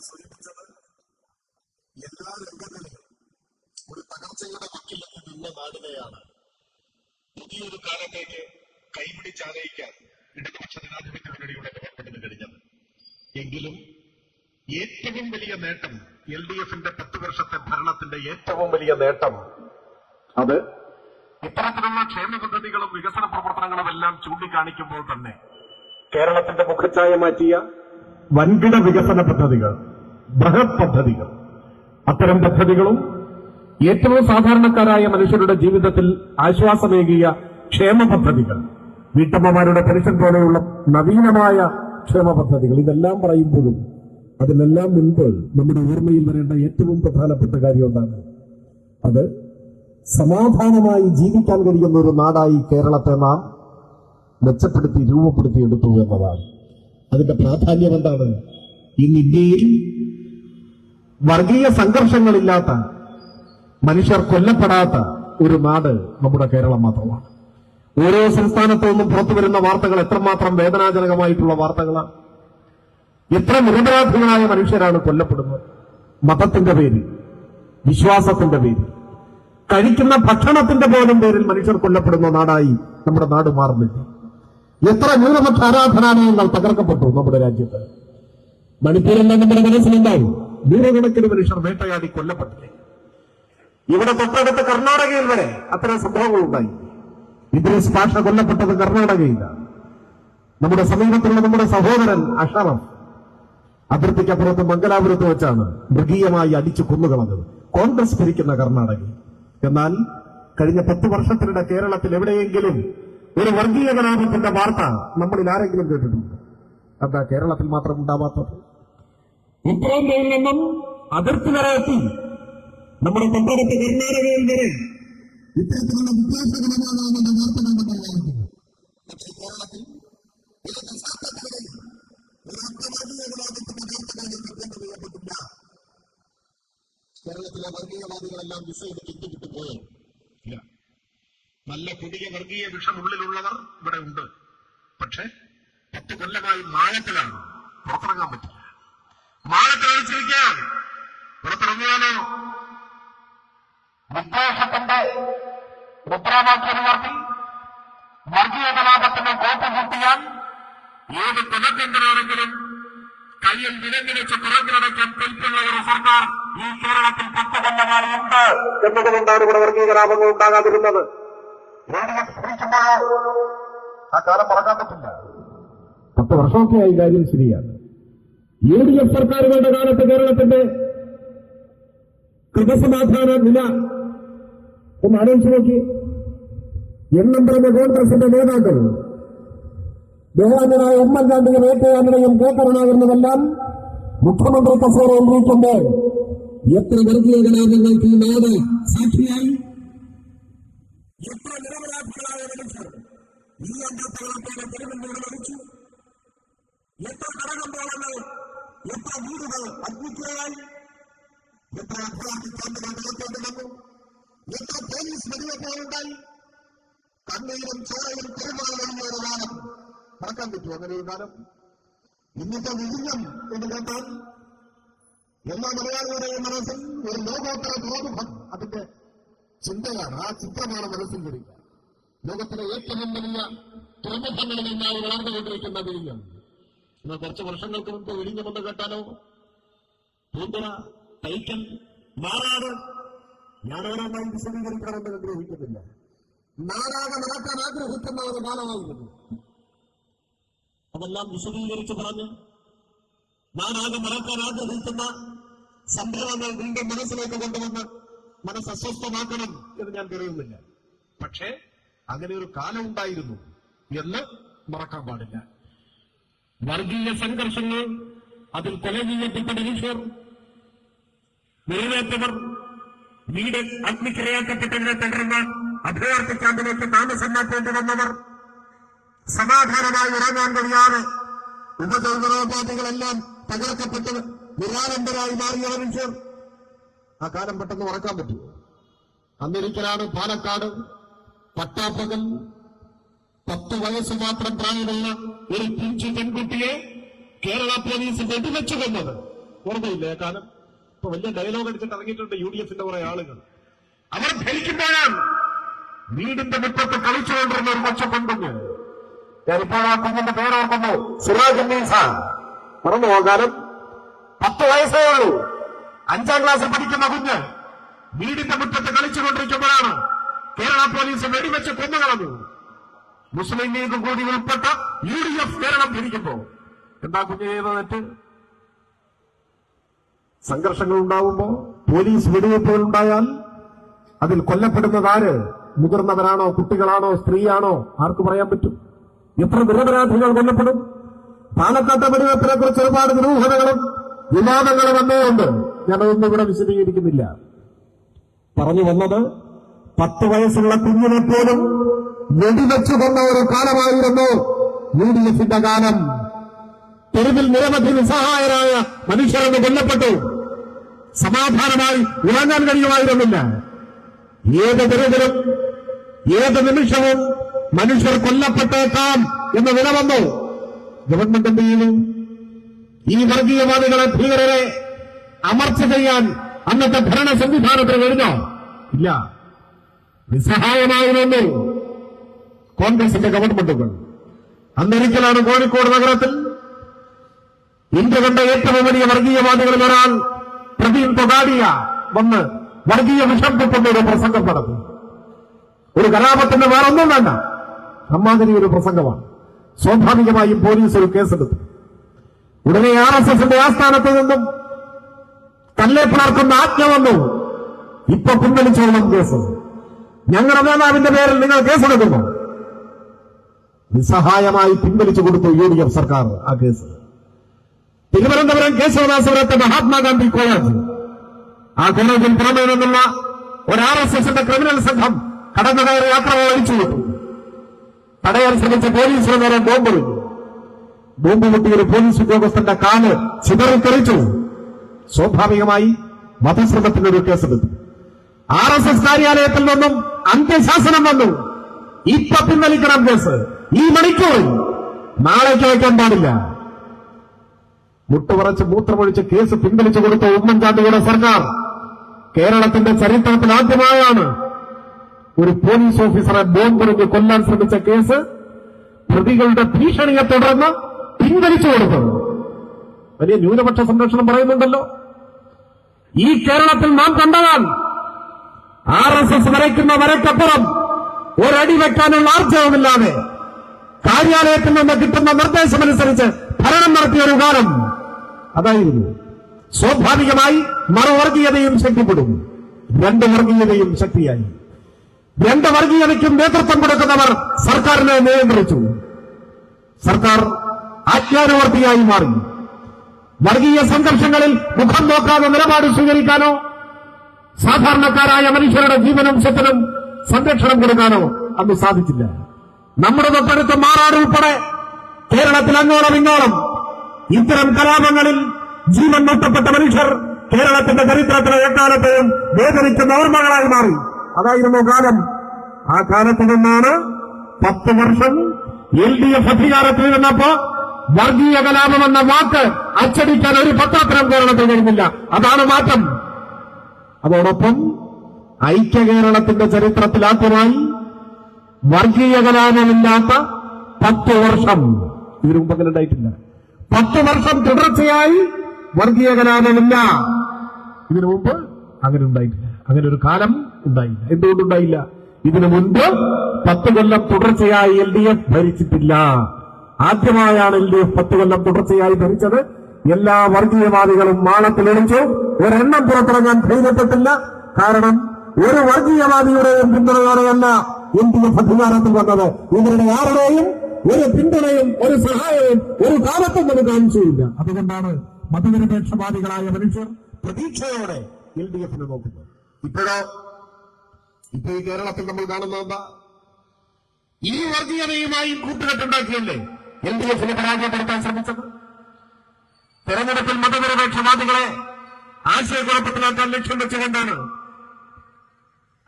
സൂചിപ്പിച്ചത് എല്ലാ രംഗങ്ങളിലും ഒരു തകർച്ചയുടെ വക്കിൽ നിന്ന നാടിനെയാണ് പുതിയൊരു കാലത്തേക്ക് കൈപിടിച്ചാനയിക്കാൻ ഇടതുപക്ഷ ജനാധിപത്യ മുന്നണിയുടെ ഗവൺമെന്റിന് കഴിഞ്ഞത്. എങ്കിലും ഏറ്റവും വലിയ നേട്ടം LDFന്റെ 10 വർഷത്തെ ഭരണത്തിന്റെ ഏറ്റവും വലിയ നേട്ടം അത് ഇത്തരത്തിലുള്ള ക്ഷേമ പദ്ധതികളും വികസന പ്രവർത്തനങ്ങളും എല്ലാം ചൂണ്ടിക്കാണിക്കുമ്പോൾ തന്നെ കേരളത്തിന്റെ മുഖച്ഛായ മാറ്റിയ വൻകിട വികസന പദ്ധതികൾ, ബൃഹത് പദ്ധതികൾ, അത്തരം പദ്ധതികളും ഏറ്റവും സാധാരണക്കാരായ മനുഷ്യരുടെ ജീവിതത്തിൽ ആശ്വാസമേകിയ ക്ഷേമ പദ്ധതികൾ, വീട്ടമ്മമാരുടെ പെൻഷൻ പോലെയുള്ള നവീനമായ ക്ഷേമ പദ്ധതികൾ, ഇതെല്ലാം പറയുമ്പോഴും അതിനെല്ലാം മുൻപ് നമ്മുടെ ഓർമ്മയിൽ വരേണ്ട ഏറ്റവും പ്രധാനപ്പെട്ട കാര്യം എന്താണ്? അത് സമാധാനമായി ജീവിക്കാൻ കഴിയുന്ന ഒരു നാടായി കേരളത്തെ നാം മെച്ചപ്പെടുത്തി രൂപപ്പെടുത്തിയെടുത്തു എന്നതാണ്. അതിന്റെ പ്രാധാന്യം എന്താണ്? ഇന്ന് ഇന്ത്യയിൽ വർഗീയ സംഘർഷങ്ങളില്ലാത്ത, മനുഷ്യർ കൊല്ലപ്പെടാത്ത ഒരു നാട് നമ്മുടെ കേരളം മാത്രമാണ്. ഓരോ സംസ്ഥാനത്തു നിന്നും പുറത്തു വരുന്ന വാർത്തകൾ എത്രമാത്രം വേദനാജനകമായിട്ടുള്ള വാർത്തകളാണ്. എത്ര നിരപരാധികളായ മനുഷ്യരാണ് കൊല്ലപ്പെടുന്നത് മതത്തിന്റെ പേരിൽ, വിശ്വാസത്തിന്റെ പേരിൽ, കഴിക്കുന്ന ഭക്ഷണത്തിന്റെ പോലും പേരിൽ മനുഷ്യർ കൊല്ലപ്പെടുന്ന നാടായി നമ്മുടെ നാട് മാറുന്നില്ല. എത്ര ന്യൂനപക്ഷ ആരാധനാലയങ്ങൾ തകർക്കപ്പെട്ടു നമ്മുടെ രാജ്യത്ത്. മണിപ്പൂരെല്ലാം നമ്മുടെ മനസ്സിലുണ്ടാവും. നൂറുകണക്കിന് മനുഷ്യർ വേട്ടയാടി കൊല്ലപ്പെട്ടില്ലേ. ഇവിടെ തൊട്ടടുത്ത് കർണാടകയിൽ വരെ അത്തരം സംഭവങ്ങൾ ഉണ്ടായി. ഇദ്രീസ് പാഷ കൊല്ലപ്പെട്ടത് കർണാടകയിലാണ്. നമ്മുടെ സമീപത്തുള്ള നമ്മുടെ സഹോദരൻ അഷറഫ് അതിർത്തിക്കപ്പുറത്ത് മംഗലാപുരത്ത് വെച്ചാണ് മൃഗീയമായി അടിച്ചു കൊന്നുകളഞ്ഞത്. കോൺഗ്രസ് ഭരിക്കുന്ന കർണാടകയിൽ. എന്നാൽ കഴിഞ്ഞ 10 വർഷത്തിനിടെ കേരളത്തിൽ എവിടെയെങ്കിലും ഒരു വർഗീയ കലാപത്തിന്റെ വാർത്ത നമ്മളിൽ ആരെങ്കിലും കേട്ടിട്ടുണ്ട്? എന്താ കേരളത്തിൽ മാത്രം ഉണ്ടാവാത്തത്? ഉത്തരേന്ത്യയിൽ നിന്നും അതിർത്തി വരെ എത്തി നമ്മുടെ തൊട്ടടുത്ത് കർണാടകയിൽ വരെ ഇത്തരത്തിലുള്ള വിശ്വാസകരമാകാവുന്ന വാർത്തകൾ നമ്മൾ. പക്ഷേ കേരളത്തിൽ കേരളത്തിലെ വർഗീയവാദികളെല്ലാം വിസ എടുത്ത് ഇന്ത്യക്ക് പോയോ? ഇല്ല. നല്ല കൊടിയ വർഗീയ വിഷമുള്ളിലുള്ളവർ ഇവിടെ ഉണ്ട്. പക്ഷെ 10 കൊല്ലമായി മാളത്തിലാണ്, പുറത്തിറങ്ങാൻ പറ്റില്ല. മാളത്തിൽ ഒളിച്ചിരിക്കാൻ പുറത്തിറങ്ങിയാലോ വിദ്വേഷത്തിന്റെ മുദ്രാവാക്യം ഉയർത്തി വർഗീയ കലാപത്തിന് കോപ്പ് കൂട്ടിയാൽ ഏത് കൊലക്കേന്ദ്രമാണെങ്കിലും കയ്യിൽ വിലങ്ങി വെച്ച് പുറകിലടയ്ക്കാൻ കെൽപ്പുള്ള ഒരു സർക്കാർ ഈ കേരളത്തിൽ 10 കൊല്ലമായി ഉണ്ട് എന്നതുകൊണ്ടാണ് ഇവിടെ വർഗീയ കലാപങ്ങൾ ഉണ്ടാകാതിരുന്നത്. ആ കാലം മറക്കാൻ പറ്റില്ല. 10 വർഷമൊക്കെ ആയി കാര്യം ശരിയാണ്. UDF സർക്കാരുകളുടെ കാലത്ത് കേരളത്തിന്റെ ക്രമസമാധാന നില ഒന്ന് ആലോചിച്ച് നോക്കി. എണ്ണം പറഞ്ഞ കോൺഗ്രസിന്റെ നേതാക്കൾ ബഹുമാന്യനായ ഉമ്മൻചാണ്ടിയും AKആന്റണിയും കരുണാകരനുമെല്ലാം മുഖ്യമന്ത്രി കസേരയിൽ ഇരിക്കുമ്പോൾ എത്ര വർഗീയ കലാപങ്ങൾക്ക് ഈ നാട് സാക്ഷിയായി, എത്ര നിരപരാധികളായ മനുഷ്യർ ഈ അമ്പത്തകളെ തെരുവിലൂടെ ലഭിച്ചു, എത്ര കടകമ്പോളങ്ങൾ, എത്ര വീടുകൾ അഗ്നിക്കിരയായി, എത്ര അഭയാർത്ഥി ക്യാമ്പുകൾ നിലത്തേക്ക് വന്നു, എത്ര പോലീസ് വെടിവെപ്പുകളുണ്ടായി, കണ്ണീരും ചോരയും പെരുമാറിയ ഒരു കാലം മറക്കാൻ പറ്റുമോ? അങ്ങനെ ഒരു കാലം. ഇന്നത്തെ വിഴിഞ്ഞം എന്ന് കേട്ടാൽ എല്ലാ മലയാളികളുടെയും മനസ്സിൽ ഒരു ലോകോത്തര ബോധം അതിന്റെ ചിന്തയാണ്. ആ ചിത്രമാണ് മനസ്സിൽ വരിക. ലോകത്തിലെ ഏറ്റവും വലിയ തുറമുഖങ്ങളിൽ നിന്നായി വളർന്നുകൊണ്ടിരിക്കുന്ന വിഴിഞ്ഞം. എന്നാൽ കുറച്ച് വർഷങ്ങൾക്ക് മുമ്പ് വിഴിഞ്ഞമെന്ന് കേട്ടാലോ പൂന്തുറ, തൈക്കൽ, മാറാട്, ഞാനോരോന്നായി വിശദീകരിക്കണമെന്ന് ആഗ്രഹിക്കുന്നില്ല. നാടാകെ നടക്കാൻ ആഗ്രഹിക്കുന്ന ഒരു കാലമായിരുന്നു. അതെല്ലാം വിശദീകരിച്ച് പറഞ്ഞ് നാടാകെ നടക്കാൻ ആഗ്രഹിക്കുന്ന സംഭവങ്ങൾ വീണ്ടും മനസ്സിലേക്ക് കൊണ്ടുവന്ന് മനസ്സ് അസ്വസ്ഥമാക്കണം എന്ന് ഞാൻ പറയുന്നില്ല. പക്ഷേ അങ്ങനെ ഒരു കാലം ഉണ്ടായിരുന്നു എന്ന് മറക്കാൻ പാടില്ല. വർഗീയ സംഘർഷങ്ങൾ, അതിൽ കൊല ചെയ്യപ്പെട്ട മനുഷ്യർ, നിറവേറ്റവർ, വീട് അഗ്നിക്കിരയാക്കപ്പെട്ടതിനെ തുടർന്ന് അഭയാർത്ഥി ക്യാമ്പിലേക്ക് താമസം മാറ്റേണ്ടി വന്നവർ, സമാധാനമായി ഉറങ്ങാൻ കഴിയാതെ ഉപജീവനോപാധികളെല്ലാം തകർക്കപ്പെട്ട് നിരാലംബരായി മാറിയ മനുഷ്യർ. ആ കാലം പെട്ടെന്ന് മറക്കാൻ പറ്റുമോ? അന്നൊരിക്കലാണ് പാലക്കാട് പട്ടാപ്പകൽ 10 വയസ്സ് മാത്രം പ്രായമുള്ള ഒരു പിഞ്ചു പെൺകുട്ടിയെ കേരള പോലീസ് വെടിവെച്ചു കൊന്നത്. ഓർമ്മയില്ലേ ആ കാലം? ഇപ്പൊ വലിയ ഡയലോഗ് അടിച്ചിട്ട് ഇറങ്ങിയിട്ടുണ്ട് UDFന്റെ കുറെ ആളുകൾ. അവർ ഭരിക്കുമ്പോഴാണ് വീടിന്റെ മുറ്റത്ത് കളിച്ചുകൊണ്ടിരുന്ന ഒരു കൊച്ചു പെൺകുഞ്ഞ്. ഞാനിപ്പോൾ ആ കുഞ്ഞിന്റെ പേരോർക്കുന്നു, സിറാജ് ഉന്നീസ. മറന്നു പോകാനും 10 വയസ്സേ ഉള്ളൂ. 5ാം ക്ലാസ്സിൽ പഠിക്കുന്ന കുഞ്ഞ് വീടിന്റെ മുറ്റത്ത് കളിച്ചുകൊണ്ടിരിക്കുമ്പോഴാണ് കേരള പോലീസ് വെടിവെച്ച് കൊന്നുകളഞ്ഞു. മുസ്ലിം ലീഗ് കൂടി ഉൾപ്പെട്ട UDF കേരളം ഭരിക്കുമ്പോ എന്താ കുഞ്ഞ് ചെയ്ത തെറ്റ്? സംഘർഷങ്ങൾ ഉണ്ടാവുമ്പോ പോലീസ് വെടിവെപ്പുകൾ ഉണ്ടായാൽ അതിൽ കൊല്ലപ്പെടുന്നതാര്? മുതിർന്നവരാണോ, കുട്ടികളാണോ, സ്ത്രീയാണോ? ആർക്ക് പറയാൻ പറ്റും? എത്ര നിരപരാധികൾ കൊല്ലപ്പെടും? പാലക്കാട്ടെ വെടിവെപ്പിനെ കുറിച്ച് ഒരുപാട് ദുരൂഹതകളും വിവാദങ്ങളും വന്നതുകൊണ്ട് ഞാനതൊന്നും ഇവിടെ വിശദീകരിക്കുന്നില്ല. പറഞ്ഞു വന്നത് 10 വയസ്സുള്ള കുഞ്ഞിനെ പോലും വെടിവെച്ചു കൊന്ന ഒരു കാലമായിരുന്നു UDFന്റെ കാലം. തെരുവിൽ നിരവധി നിസ്സഹായരായ മനുഷ്യരെന്ന് കൊല്ലപ്പെട്ടു. സമാധാനമായി ഉറങ്ങാൻ കഴിയുമായിരുന്നില്ല. ഏത് തെരുവിലും ഏത് നിമിഷവും മനുഷ്യർ കൊല്ലപ്പെട്ടേക്കാം എന്ന നില വന്നു. ഗവൺമെന്റ് എന്ത് ചെയ്തു? ഈ വർഗീയവാദികളെ, ഭീകരരെ അമർച്ച ചെയ്യാൻ അന്നത്തെ ഭരണ സംവിധാനത്തിന് കഴിഞ്ഞോ? ഇല്ല. നിസ്സഹായമായിരുന്നു കോൺഗ്രസിന്റെ ഗവൺമെന്റുകൾ. അന്നൊരിക്കലാണ് കോഴിക്കോട് നഗരത്തിൽ ഇന്ത്യ കണ്ട ഏറ്റവും വലിയ വർഗീയവാദികളിൽ ഒരാൾ പ്രവീൺ തൊഗാഡിയ വന്ന് വർഗീയ വിഷം തുപ്പുന്ന ഒരു പ്രസംഗം നടത്തി. ഒരു കലാപത്തിന്റെ വേറൊന്നും വേണ്ട, അമ്മാതിരി ഒരു പ്രസംഗമാണ്. സ്വാഭാവികമായും പോലീസ് ഒരു കേസെടുത്തു. ഉടനെ RSSന്റെ ആസ്ഥാനത്ത് നിന്നും തല്ലെ പിളർക്കുന്ന ആജ്ഞ വന്നു. ഇപ്പൊ പിൻവലിച്ചോളണം കേസ്. ഞങ്ങളുടെ നേതാവിന്റെ പേരിൽ നിങ്ങൾ കേസെടുക്കുന്നു. നിസ്സഹായമായി പിൻവലിച്ചു കൊടുത്തു UDF സർക്കാർ ആ കേസ്. തിരുവനന്തപുരം കേശവദാസപുരത്തെ മഹാത്മാഗാന്ധി കോളേജ്, ആ കോളേജിൽ പുറമേ നിന്നുള്ള ഒരു RSSന്റെ ക്രിമിനൽ സംഘം കടന്നുകയറി ആക്രമണം അഴിച്ചുവിട്ടു. തടയാൻ ശ്രമിച്ച പോലീസിന് നേരെ ബോംബെറിഞ്ഞു. ബോംബ് പൊട്ടിയ ഒരു പോലീസ് ഉദ്യോഗസ്ഥന്റെ കാല് ചിതറിത്തെറിച്ചു. സ്വാഭാവികമായി വധശ്രമത്തിനൊരു കേസെടുത്തു. RSS കാര്യാലയത്തിൽ നിന്നും അന്ത്യശാസനം വന്നു. ഇപ്പൊ പിൻവലിക്കണം കേസ്, ഈ മണിക്കൂറിൽ, നാളേക്ക് വയ്ക്കാൻ പാടില്ല. മുട്ടുപറച്ച് മൂത്രമൊഴിച്ച് കേസ് പിൻവലിച്ചു കൊടുത്ത ഉമ്മൻചാണ്ടിയുടെ സർക്കാർ കേരളത്തിന്റെ ചരിത്രത്തിൽ ആദ്യമായാണ് ഒരു പോലീസ് ഓഫീസറെ ബോംബെറിഞ്ഞ് കൊല്ലാൻ ശ്രമിച്ച കേസ് പ്രതികളുടെ ഭീഷണിയെ തുടർന്ന് പിൻവലിച്ചു കൊടുത്തത്. വലിയ ന്യൂനപക്ഷ സംരക്ഷണം പറയുന്നുണ്ടല്ലോ. ഈ കേരളത്തിൽ നാം കണ്ടതാണ്. RSS വരയ്ക്കുന്ന വരയ്ക്കപ്പുറം ഒരടി വെക്കാനുള്ള ആർജവമില്ലാതെ കാര്യാലയത്തിൽ നിന്ന് കിട്ടുന്ന നിർദ്ദേശമനുസരിച്ച് ഭരണം നടത്തിയ ഒരു കാലം അതായിരുന്നു. സ്വാഭാവികമായി മറുവർഗീയതയും ശക്തിപ്പെടും. രണ്ട് വർഗീയതയും ശക്തിയായി. രണ്ട് വർഗീയതയ്ക്കും നേതൃത്വം കൊടുക്കുന്നവർ സർക്കാരിനെ നിയന്ത്രിച്ചു. സർക്കാർ ആജ്ഞാനുവർത്തിയായി മാറി. വർഗീയ സംഘർഷങ്ങളിൽ മുഖം നോക്കാതെ നിലപാട് സ്വീകരിക്കാനോ സാധാരണക്കാരായ മനുഷ്യരുടെ ജീവനും സ്വത്തിനും സംരക്ഷണം കൊടുക്കാനോ അന്ന് സാധിച്ചില്ല. നമ്മുടെ തൊട്ടടുത്ത് മാറാട് ഉൾപ്പെടെ കേരളത്തിൽ അങ്ങോളം ഇങ്ങോളം ഇത്തരം കലാപങ്ങളിൽ ജീവൻ നഷ്ടപ്പെട്ട മനുഷ്യർ കേരളത്തിന്റെ ചരിത്രത്തിലെ എക്കാലത്തെയും വേദനിക്കുന്ന ഓർമ്മകളായി മാറി. അതായിരുന്നു കാലം. ആ കാലത്ത് നിന്നാണ് 10 വർഷം LDF അധികാരത്തിൽ നിന്നപ്പോ വർഗീയ കലാപം എന്ന വാക്ക് അച്ചടിക്കാൻ ഒരു പത്രത്തിനും കേരളത്തിൽ കഴിഞ്ഞില്ല. അതാണ് മാറ്റം. അതോടൊപ്പം ഐക്യ കേരളത്തിന്റെ ചരിത്രത്തിൽ ആദ്യമായി വർഗീയ കലാപമില്ലാത്ത 10 വർഷം ഇതിനു മുമ്പ് അങ്ങനെ ഉണ്ടായിട്ടില്ല. 10 വർഷം തുടർച്ചയായി വർഗീയ കലാപമില്ല. ഇതിനു മുമ്പ് അങ്ങനെ ഉണ്ടായിട്ടില്ല. അങ്ങനെ ഒരു കാലം ഉണ്ടായില്ല. എന്തുകൊണ്ടുണ്ടായില്ല? ഇതിനു മുൻപ് 10 കൊല്ലം തുടർച്ചയായി LDF ഭരിച്ചിട്ടില്ല. ആദ്യമായാണ് LDF 10 കൊല്ലം തുടർച്ചയായി ഭരിച്ചത്. എല്ലാ വർഗീയവാദികളും മാളത്തിലെളിച്ചു. ഒരെണ്ണം പുറത്തിറങ്ങാൻ ധൈര്യപ്പെട്ടില്ല. കാരണം ഒരു വർഗീയവാദിയുടെയും പിന്തുണയോടെയല്ല LDF അധികാരത്തിൽ വന്നത്. ഇവരുടെ ആരുടെയും ഒരു പിന്തുണയും ഒരു സഹായവും ഒരു കാലത്തും നമുക്ക് കാണിച്ചില്ല. അതുകൊണ്ടാണ് മതനിരപേക്ഷവാദികളായ മനുഷ്യർ പ്രതീക്ഷയോടെ LDFനെ നോക്കുന്നത്. ഇപ്പൊ ഈ കേരളത്തിൽ നമ്മൾ കാണുന്നത് എന്താ? ഈ വർഗീയതയുമായി കൂട്ടുകെട്ടുണ്ടാക്കിയല്ലേ LDFനെ പരാജയപ്പെടുത്താൻ ശ്രമിച്ചത്. തെരഞ്ഞെടുപ്പിൽ മതനിരപേക്ഷവാദികളെ ആശയക്കുഴപ്പത്തിലാക്കാൻ ലക്ഷ്യം വെച്ചുകൊണ്ടാണ്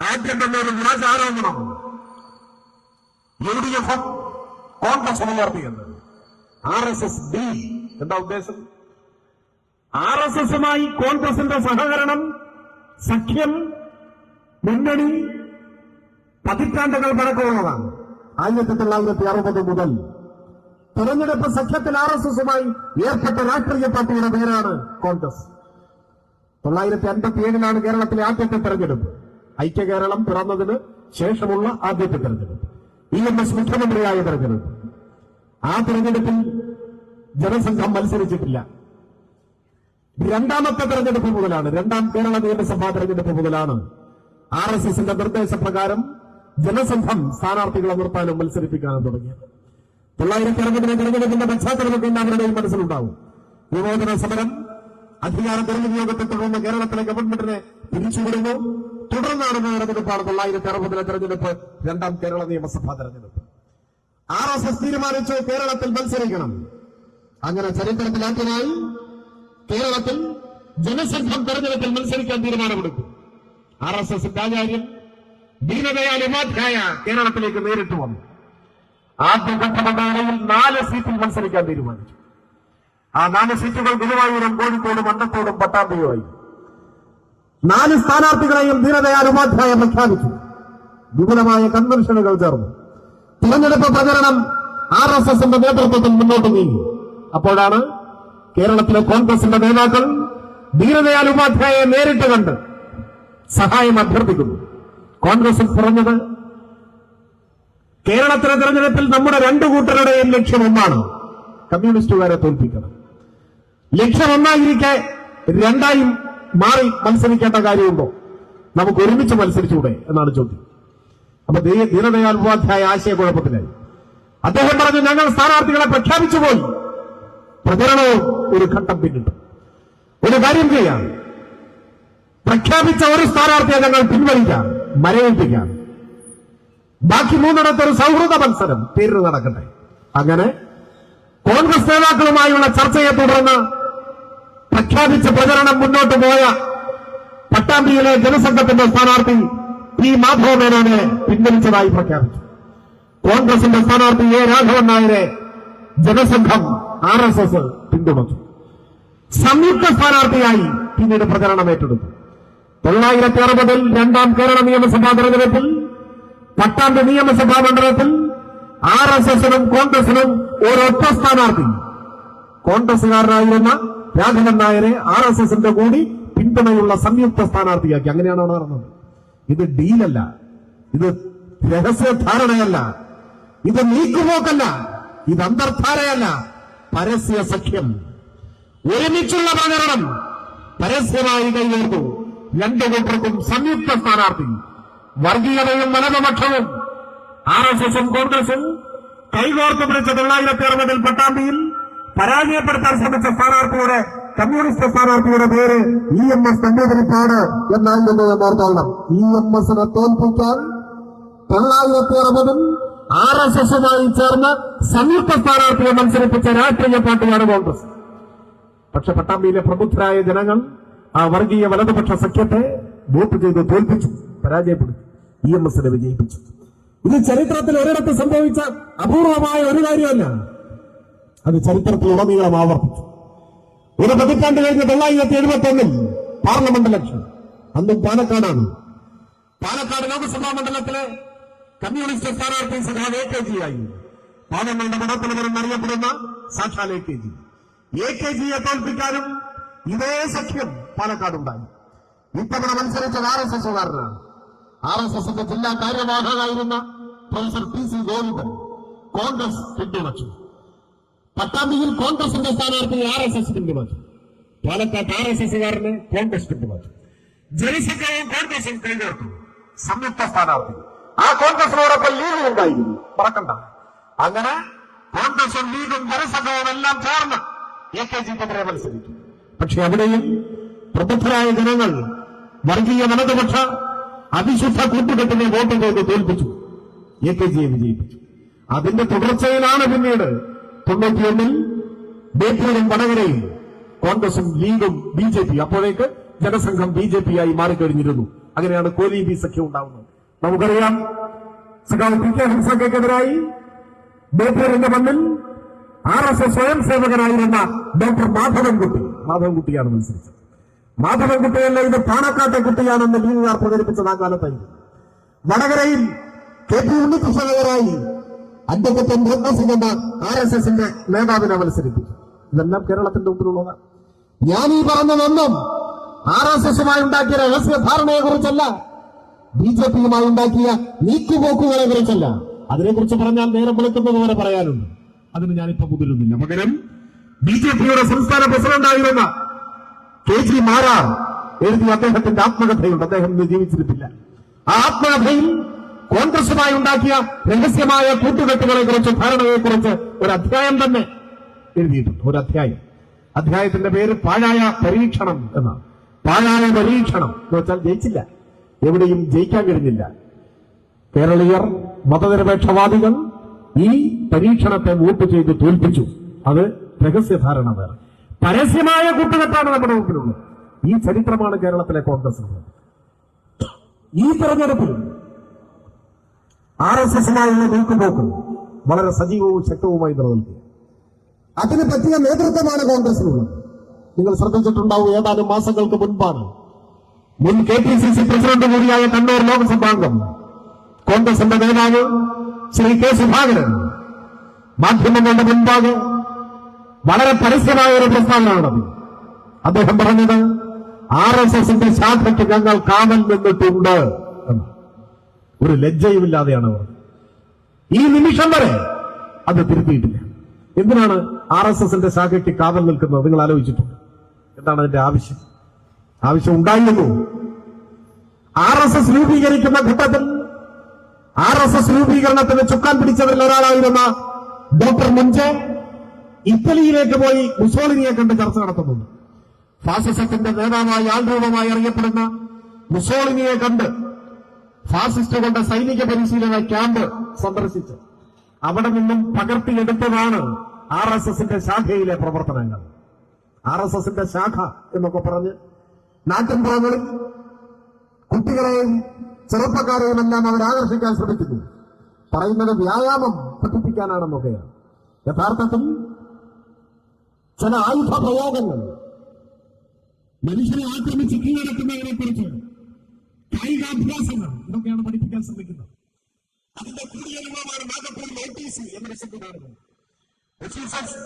ആദ്യം തന്നെ ഒരു വ്യാജ ആരോപണം LDF കോൺഗ്രസിനെ ഉയർത്തിയത്. RSS B എന്താ ഉദ്ദേശം? RSSുമായി കോൺഗ്രസിന്റെ സഹകരണം, സഖ്യം, മുന്നണി പതിറ്റാണ്ടുകൾ പഴക്കമുള്ളതാണ്. 1960 മുതൽ തെരഞ്ഞെടുപ്പ് സഖ്യത്തിൽ RSSുമായി ഏർപ്പെട്ട രാഷ്ട്രീയ പാർട്ടിയുടെ പേരാണ് കോൺഗ്രസ്. 1957 കേരളത്തിലെ ആദ്യത്തെ തെരഞ്ഞെടുപ്പ്. ഐക്യ കേരളം പിറന്നതിന് ശേഷമുള്ള ആദ്യത്തെ തെരഞ്ഞെടുപ്പ്. EMS മുഖ്യമന്ത്രിയായ തെരഞ്ഞെടുപ്പ്. ആ തെരഞ്ഞെടുപ്പിൽ ജനസംഘം മത്സരിച്ചിട്ടില്ല. രണ്ടാമത്തെ തെരഞ്ഞെടുപ്പ് മുതലാണ്, രണ്ടാം കേരള നിയമസഭാ തെരഞ്ഞെടുപ്പ് മുതലാണ് RSSന്റെ നിർദ്ദേശപ്രകാരം ജനസംഘം സ്ഥാനാർത്ഥികളെ നിർത്താനും മത്സരിപ്പിക്കാനും തുടങ്ങിയത്. 1960 തെരഞ്ഞെടുപ്പിന്റെ പശ്ചാത്തലമൊക്കെ എല്ലാവരുടെയും മനസ്സിലുണ്ടാവും. വിമോചന സമരം, അധികാര ദുർവിനിയോഗത്തെ തുടർന്ന് കേരളത്തിലെ ഗവൺമെന്റിനെ പിരിച്ചുവിടുന്നു. തുടർന്ന് നടന്ന തെരഞ്ഞെടുപ്പാണ് 1960 തെരഞ്ഞെടുപ്പ്, രണ്ടാം കേരള നിയമസഭാ തെരഞ്ഞെടുപ്പ്. RSS തീരുമാനിച്ചു കേരളത്തിൽ മത്സരിക്കണം. അങ്ങനെ ചരിത്രത്തിൽ ആദ്യമായി കേരളത്തിൽ ജനസംഘം തെരഞ്ഞെടുപ്പിൽ മത്സരിക്കാൻ തീരുമാനമെടുത്തു. RSSന്റെ ആചാര്യൻ ദീനദയാൽ ഉപാധ്യായ കേരളത്തിലേക്ക് നേരിട്ട് വന്നു. ആദ്യഘട്ടമണ്ഡലങ്ങളിൽ 4 സീറ്റിൽ മത്സരിക്കാൻ തീരുമാനിച്ചു. ആ 4 സീറ്റുകൾ ഗുരുവായൂരും കോഴിക്കോടും അണ്ടത്തോടും പട്ടാമ്പിയുമായി. 4 സ്ഥാനാർത്ഥികളെയും ദീനദയാൽ ഉപാധ്യായ പ്രഖ്യാപിച്ചു. വിപുലമായ കൺവെൻഷനുകൾ ചേർന്നു. തിരഞ്ഞെടുപ്പ് പ്രചരണം RSSന്റെ നേതൃത്വത്തിൽ മുന്നോട്ട് നീങ്ങി. അപ്പോഴാണ് കേരളത്തിലെ കോൺഗ്രസിന്റെ നേതാക്കൾ ദീനദയാൽ ഉപാധ്യായെ നേരിട്ട് കണ്ട് സഹായം അഭ്യർത്ഥിക്കുന്നു. കോൺഗ്രസിൽ പറഞ്ഞത്, കേരളത്തിലെ തെരഞ്ഞെടുപ്പിൽ നമ്മുടെ 2 കൂട്ടരുടെയും ലക്ഷ്യം ഒന്നാണ്, കമ്മ്യൂണിസ്റ്റുകാരെ തോൽപ്പിക്കണം. ലക്ഷ്യം ഒന്നായിരിക്കെ രണ്ടായും മാറി മത്സരിക്കേണ്ട കാര്യമുണ്ടോ? നമുക്ക് ഒരുമിച്ച് മത്സരിച്ചുകൂടെ എന്നാണ് ചോദ്യം. അപ്പൊ ദീനദയാൽ ഉപാധ്യായ ആശയക്കുഴപ്പത്തിലായി. അദ്ദേഹം പറഞ്ഞു, ഞങ്ങൾ സ്ഥാനാർത്ഥികളെ പ്രഖ്യാപിച്ചു പോയി. പ്രചരണവും ഒരു ഘട്ടം പിന്നിട്ടു. ഒരു കാര്യം ചെയ്യാം, പ്രഖ്യാപിച്ച ഒരു സ്ഥാനാർത്ഥിയെ ഞങ്ങൾ പിൻവലിക്കാം, മരവിപ്പിക്കാം. ബാക്കി 3 ഒരു സൗഹൃദ മത്സരം പേരിന് നടക്കട്ടെ. അങ്ങനെ കോൺഗ്രസ് നേതാക്കളുമായുള്ള ചർച്ചയെ തുടർന്ന് പ്രഖ്യാപിച്ച പ്രചരണം മുന്നോട്ട് പോയ പട്ടാമ്പിയിലെ ജനസംഘത്തിന്റെ സ്ഥാനാർത്ഥി P. മാധവ മേനോനെ പിൻവലിച്ചതായി പ്രഖ്യാപിച്ചു. കോൺഗ്രസിന്റെ സ്ഥാനാർത്ഥി A. രാഘവൻ നായരെ ജനസംഘം RSS പിന്തുണച്ചു. സംയുക്ത സ്ഥാനാർത്ഥിയായി പിന്നീട് പ്രചരണം ഏറ്റെടുത്തു. 1960 രണ്ടാം കേരള നിയമസഭാ തെരഞ്ഞെടുപ്പിൽ പട്ടാമ്പി നിയമസഭാ മണ്ഡലത്തിൽ RSSനും കോൺഗ്രസിനും ഒരൊറ്റ സ്ഥാനാർത്ഥി. കോൺഗ്രസുകാരനായിരുന്ന രാഘവൻ നായരെ RSSന്റെ കൂടി പിന്തുണയുള്ള സംയുക്ത സ്ഥാനാർത്ഥിയാക്കി. അങ്ങനെയാണ് അവിടെ നടന്നത്. ഇത് ഡീലല്ല, ഇത് രഹസ്യധാരണയല്ല, ഇത് നീക്കുപോക്കല്ല, ഇത് അന്തർധാരയല്ല, പരസ്യ സഖ്യം. ഒരുമിച്ചുള്ള പ്രകടനം പരസ്യമായി കൈകോർത്തു. രണ്ടു കൂട്ടർക്കും സംയുക്ത സ്ഥാനാർത്ഥി. വർഗീയതയും വലതുപക്ഷവും RSSും കോൺഗ്രസും കൈകോർത്ത് പിടിച്ച 960 പട്ടാമ്പിയിൽ പരാജയപ്പെടുത്താൻ ശ്രമിച്ച സ്ഥാനാർത്ഥിയുടെ കമ്മ്യൂണിസ്റ്റ് സ്ഥാനാർത്ഥിയുടെ പേര് EMS നമ്പൂതിരിപ്പാട് എന്നായിരുന്നു എന്നോർത്തോളണം. EMSനെ തോൽപ്പിക്കാൻ 960 RSSുമായി ചേർന്ന് സംയുക്ത സ്ഥാനാർത്ഥിയെ മത്സരിപ്പിച്ച രാഷ്ട്രീയ പാർട്ടിയാണ് കോൺഗ്രസ്. പക്ഷെ പട്ടാമ്പിയിലെ പ്രബുദ്ധരായ ജനങ്ങൾ ആ വർഗീയ വലതുപക്ഷ സഖ്യത്തെ വോട്ട് ചെയ്ത് തോൽപ്പിച്ചു, പരാജയപ്പെടുത്തി, EMSനെ വിജയിപ്പിച്ചു. ഇത് ചരിത്രത്തിൽ ഒരിടത്ത് സംഭവിച്ച അപൂർവമായ ഒരു കാര്യമല്ല. അത് ചരിത്രത്തിൽ ഉടനീളം ആവർത്തിച്ചു. ഒരു പതിറ്റാണ്ട് കഴിഞ്ഞ് 971 പാർലമെന്റ് ഇലക്ഷൻ. അന്നും പാലക്കാടാണ്. പാലക്കാട് ലോക്സഭാ മണ്ഡലത്തിലെ കമ്മ്യൂണിസ്റ്റ് സ്ഥാനാർത്ഥി സഖാവ് AKG ആയി. പാർലമെന്റ് മടത്തലവരെന്ന് അറിയപ്പെടുന്ന സാക്ഷാൽ AKGയെ തോൽപ്പിക്കാനും ഇതേ സഖ്യം പാലക്കാടുണ്ടായി. ഇത്തവണ മത്സരിച്ചത് RSSകാരനാണ്. RSSന്റെ ജില്ലാ കാര്യവാഹകനായിരുന്ന പ്രൊഫസർ PC ഗോവിന്ദൻ കോൺഗ്രസ് പിന്തുണച്ചു. പട്ടാമ്പിയിൽ കോൺഗ്രസിന്റെ സ്ഥാനാർത്ഥി RSS പിന്തുണച്ചു. പാലക്കാട്ട് RSSകാരന് കോൺഗ്രസ് പിന്തുണച്ചു. ജനസംഘവും കോൺഗ്രസും കൈകോർത്തു. സംയുക്ത സ്ഥാനാർത്ഥി. ആ കോൺഗ്രസിനോടൊപ്പം ലീഗും ഉണ്ടായിരുന്നു, മറക്കണ്ട. അങ്ങനെ കോൺഗ്രസും ലീഗും ജനസംഘവും എല്ലാം ചേർന്ന് AKGക്കെതിരെ മത്സരിച്ചു. പക്ഷെ അവിടെയും പ്രബുദ്ധരായ ജനങ്ങൾ വർഗീയ വലതുപക്ഷ അവിശുദ്ധ കൂട്ടുകെട്ടിനെ വോട്ട് ചെയ്ത് തോൽപ്പിച്ചു, AKGയെ വിജയിപ്പിച്ചു. അതിന്റെ തുടർച്ചയിലാണ് പിന്നീട് 91 ബേപ്പൂരും വടകരയും കോൺഗ്രസും ലീഗും BJP, അപ്പോഴേക്ക് ജനസംഘം BJP ആയി മാറിക്കഴിഞ്ഞിരുന്നു. അങ്ങനെയാണ് കോലീബി സഖ്യം ഉണ്ടാവുന്നത്. നമുക്കറിയാം, സഖാവ് PK ഹംസക്കെതിരായി ബേപ്പൂരിന്റെ മണ്ണിൽ RSS സ്വയം സേവകനായിരുന്ന ഡോക്ടർ മാധവൻകുട്ടിയാണ് മത്സരിച്ചത്. മാധവൻകുട്ടിയല്ല, ഇത് പാണക്കാട്ടെ കുട്ടിയാണെന്ന് ലീഗുകാർ പ്രചരിപ്പിച്ചത് ആ കാലത്തായിരുന്നു. വടകരയിൽ KP ഉണ്ണികൃഷ്ണനെതിരായി അഡ്വക്കേറ്റ് M രത്നസിംഗ് എന്ന RSSന്റെ നേതാവിനെ മത്സരിപ്പിച്ചു. ഇതെല്ലാം കേരളത്തിന്റെ മുമ്പിലുള്ളതാണ്. ഞാൻ ഈ പറഞ്ഞതൊന്നും RSSുമായി ഉണ്ടാക്കിയ രഹസ്യധാരണയെ കുറിച്ചല്ല, BJPയുമായി ഉണ്ടാക്കിയ നീക്കുപോക്കുകളെ കുറിച്ചല്ല. അതിനെക്കുറിച്ച് പറഞ്ഞാൽ നേരം വെളുക്കുന്നത് വരെ പറയാനുണ്ട്. അതിന് ഞാനിപ്പോ മുതിരുന്നില്ല. പകരം BJPയുടെ സംസ്ഥാന പ്രസിഡന്റായിരുന്ന KG മാരാർ എഴുതിയ അദ്ദേഹത്തിന്റെ ആത്മകഥയുണ്ട്. അദ്ദേഹം ഇന്ന് ജീവിച്ചിരിപ്പില്ല. ആ ആത്മകഥയിൽ കോൺഗ്രസുമായി ഉണ്ടാക്കിയ രഹസ്യമായ കൂട്ടുകെട്ടുകളെ കുറിച്ച്, ധാരണയെക്കുറിച്ച് ഒരു അധ്യായം തന്നെ എഴുതിയിട്ടുണ്ട്. ഒരു അധ്യായത്തിന്റെ പേര് പാഴായ പരീക്ഷണം എന്നാണ്. പാഴായ പരീക്ഷണം എന്ന് വെച്ചാൽ ജയിച്ചില്ല, എവിടെയും ജയിക്കാൻ കഴിഞ്ഞില്ല. കേരളീയർ മതനിരപേക്ഷവാദികൾ ഈ പരീക്ഷണത്തെ വോട്ട് ചെയ്ത് തോൽപ്പിച്ചു. അത് രഹസ്യധാരണ വേറെ. പരസ്യമായ കൂട്ടുകെട്ടാണ് നമ്മുടെ മുമ്പിലുള്ളത്. ഈ ചരിത്രമാണ് കേരളത്തിലെ കോൺഗ്രസിനുള്ളത്. ഈ തെരഞ്ഞെടുപ്പിൽ RSSുമായുള്ള നീക്കുപോക്ക് വളരെ സജീവവും ശക്തവുമായി നിലനിൽക്കുക. അതിന് പറ്റിയ നേതൃത്വമാണ് കോൺഗ്രസിനുള്ളത്. നിങ്ങൾ ശ്രദ്ധിച്ചിട്ടുണ്ടാവും, ഏതാനും മാസങ്ങൾക്ക് മുൻപാണ് മുൻ KPCC പ്രസിഡന്റ് കൂടിയായ കണ്ണൂർ ലോക്സഭാംഗം കോൺഗ്രസിന്റെ നേതാവ് ശ്രീ K സുധാകരൻ മാധ്യമങ്ങളുടെ മുൻപാകെ വളരെ പരസ്യമായ ഒരു പ്രസ്താവന നടത്തി. അദ്ദേഹം പറഞ്ഞത് RSSന്റെ ശാഖയ്ക്ക് ഞങ്ങൾ കാവൽ നിന്നിട്ടുണ്ട് എന്ന്. ഒരു ലജ്ജയുമില്ലാതെയാണ് അവർ ഈ നിമിഷം വരെ അത് തിരുത്തിയിട്ടില്ല. എന്തിനാണ് RSSന്റെ ശാഖയ്ക്ക് കാവൽ നിൽക്കുന്നത്? നിങ്ങൾ ആലോചിച്ചിട്ടുണ്ട്? എന്താണ് അതിന്റെ ആവശ്യം ഉണ്ടായിരുന്നു. RSS രൂപീകരിക്കുന്ന ഘട്ടത്തിൽ RSS രൂപീകരണത്തിന് ചുക്കാൻ പിടിച്ചവരിൽ ഒരാളായിരുന്ന ഡോക്ടർ മുൻചെ ഇറ്റലിയിലേക്ക് പോയി മുസോളിനിയെ കണ്ട് ചർച്ച നടത്തുന്നുണ്ട്. ഫാസിസത്തിന്റെ നേതാവായി ആൾരൂപമായി അറിയപ്പെടുന്ന മുസോളിനിയെ കണ്ട് ഫാസിസ്റ്റുകളുടെ സൈനിക പരിശീലന ക്യാമ്പ് സന്ദർശിച്ച് അവിടെ നിന്നും പകർത്തിയെടുത്തതാണ് RSSന്റെ ശാഖയിലെ പ്രവർത്തനങ്ങൾ. RSSന്റെ ശാഖ എന്നൊക്കെ പറഞ്ഞ് നാട്ടിൻപുറങ്ങളിൽ കുട്ടികളെയും ചെറുപ്പക്കാരെയും എല്ലാം അവർ ആകർഷിക്കാൻ ശ്രമിക്കുന്നു. പറയുന്നത് വ്യായാമം പഠിപ്പിക്കാനാണെന്നൊക്കെയാണ്. യഥാർത്ഥത്തിൽ ചില ആയുധ പ്രയോഗങ്ങൾ, മനുഷ്യനെ ആക്രമിച്ച് കീഴടക്കുന്നതിനെ കുറിച്ച് കായികാഭ്യാസങ്ങൾ, ഇതൊക്കെയാണ് പഠിപ്പിക്കാൻ ശ്രമിക്കുന്നത്. അതിന്റെ കൂടിയനുഭവമാണ് നാഗപ്പൂർ നോട്ടീസ് എന്നൊരു സംവിധാനം.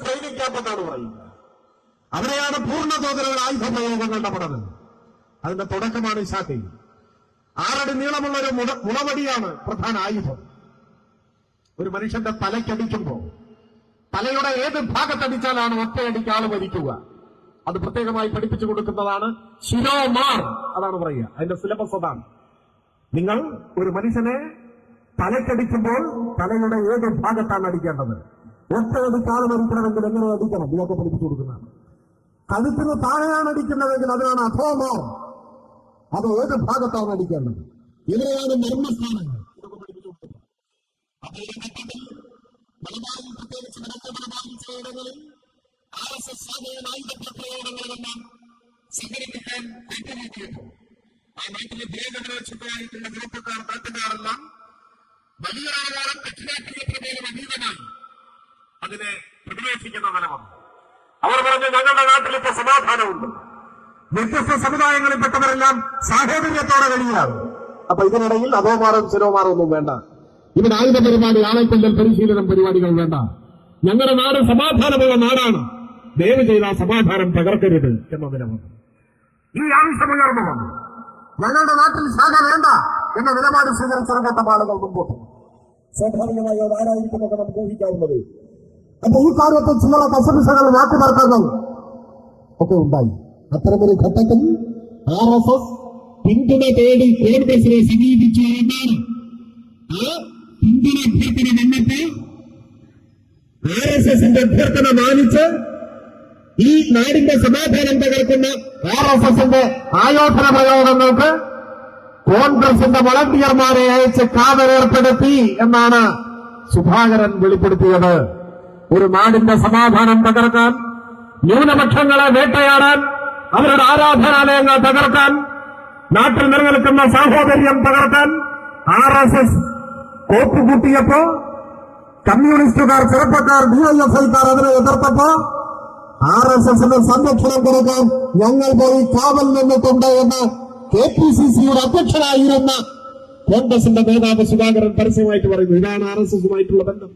ട്രെയിനിങ് ക്യാമ്പ് എന്നാണ് പറയുന്നത്. അവിടെയാണ് പൂർണ്ണതോതിലുള്ള ആയുധ പ്രയോഗങ്ങൾ നടന്നത്. അതിന്റെ തുടക്കമാണ് ശാഖ. 6 അടി നീളമുള്ള ഒരു മുളവടിയാണ് പ്രധാന ആയുധം. ഒരു മനുഷ്യന്റെ തലയ്ക്കടിക്കുമ്പോ തലയുടെ ഏത് ഭാഗത്തടിച്ചാലാണ് ഒറ്റയടിക്ക് ആള് മരിക്കുക, അത് പ്രത്യേകമായി പഠിപ്പിച്ചു കൊടുക്കുന്നതാണ് ശിരോമാർ. അതാണ് പറയുക, അതിന്റെ സിലബസ് അതാണ്. നിങ്ങൾ ഒരു മനുഷ്യനെ തലയ്ക്കടിക്കുമ്പോൾ തലയുടെ ഏത് ഭാഗത്താണ് അടിക്കേണ്ടത്, ഒറ്റയടിക്ക് ആള് മരിക്കണമെങ്കിൽ എങ്ങനെ അടിക്കണം, ഇതൊക്കെ പഠിപ്പിച്ചു കൊടുക്കുന്നതാണ്. കഴുത്തിന് താഴെയാണ് അടിക്കുന്നതെങ്കിൽ അതിനാണ് അധോമാർ. അത് ഏത് ഭാഗത്താണ് അടിക്കേണ്ടത്, ഇവിടെയാണ് മർമ്മസ്ഥാനങ്ങൾ, ഇതൊക്കെ പഠിപ്പിച്ചു കൊടുക്കുന്നത്. മലബാറിൽ പ്രത്യേകിച്ച് വടക്കേ മലബാറിൽ ചിലയിടങ്ങളിൽ RSS ആയുധപ്രയോഗങ്ങളെല്ലാം സംഘടിപ്പിക്കാൻ ഏറ്റുമുട്ടിയപ്പോൾ ആ നാട്ടിലെ ദേവനോചിതമായിട്ടുള്ള നാട്ടുകാരെല്ലാം വലിയൊരാളോളം ദക്ഷിണാഫ്രിക്കയിലും അതീതമായി അതിനെ പ്രതിരോധിക്കുന്ന നിലവന്നു. അവർ പറഞ്ഞു, ഞങ്ങളുടെ നാട്ടിൽ ഇപ്പൊ സമാധാനമുണ്ട്, വ്യത്യസ്ത സമുദായങ്ങളിൽപ്പെട്ടവരെല്ലാം സാഹോദര്യത്തോടെ കഴിയുകയാണ്. അപ്പൊ ഇതിനിടയിൽ അധോമാറും ശിരോമാറും ഒന്നും വേണ്ട, ഇവിടെ ആയുധ പരിപാടി, ആളെക്കൊല്ലൽ പരിശീലനം പരിപാടികൾ വേണ്ട. ഞങ്ങളുടെ നാട് സമാധാനമുള്ള നാടാണ്, ദയവ് ചെയ്ത സമാധാനം തകർക്കരുത് എന്നതിനെ വന്നു. ഈ ആവശ്യമുയർന്നു വന്നു. ഞങ്ങളുടെ നാട്ടിൽ ശാഖ വേണ്ട എന്ന നിലപാട് സ്വീകരിച്ചിറങ്ങേണ്ട ആളുകൾ മുമ്പോട്ട്. സ്വാഭാവികമായി അത് ആരായിരിക്കുന്നതൊക്കെ നമുക്ക് ഊഹിക്കാവുന്നത്. അപ്പൊ ഈ കാര്യത്തിൽ ചില കസപിസകൾ വാക്കുതർക്കങ്ങൾ ഒക്കെ ഉണ്ടായി. അത്തരമൊരു ഘട്ടത്തിൽ RSS പിന്തുണ തേടി കോൺഗ്രസിനെ സമീപിച്ചു എന്നാണ്. ആ പിന്തുണ അഭ്യർത്ഥന വന്നപ്പോൾ RSSന്റെ അഭ്യർത്ഥന മാനിച്ച് ഈ നാടിന്റെ സമാധാനം തകർക്കുന്ന RSSന്റെ ആയോധന പ്രയോഗങ്ങൾക്ക് കോൺഗ്രസിന്റെ വളണ്ടിയർമാരെ അയച്ച് കാവലേർപ്പെടുത്തി എന്നാണ് സുധാകരൻ വെളിപ്പെടുത്തിയത്. ഒരു നാടിന്റെ സമാധാനം തകർക്കാൻ, ന്യൂനപക്ഷങ്ങളെ വേട്ടയാടാൻ, അവരുടെ ആരാധനാലയങ്ങൾ തകർക്കാൻ, നാട്ടിൽ നിലനിൽക്കുന്ന സാഹോദര്യം തകർക്കാൻ RSS കോപ്പുകൂട്ടിയപ്പോ, കമ്മ്യൂണിസ്റ്റുകാർ, ചെറുപ്പക്കാർ, DIFIക്കാർ അതിനെ എതിർത്തപ്പോ RSSന്റെ സംരക്ഷണം കൊടുക്കാൻ ഞങ്ങൾ പോയി കാവൽ നിന്നിട്ടുണ്ട് എന്ന് KPCCയുടെ അധ്യക്ഷനായിരുന്ന കോൺഗ്രസിന്റെ നേതാവ് സുധാകരൻ പരസ്യമായിട്ട് പറയുന്നു. ഇതാണ് RSSുമായിട്ടുള്ള ബന്ധം,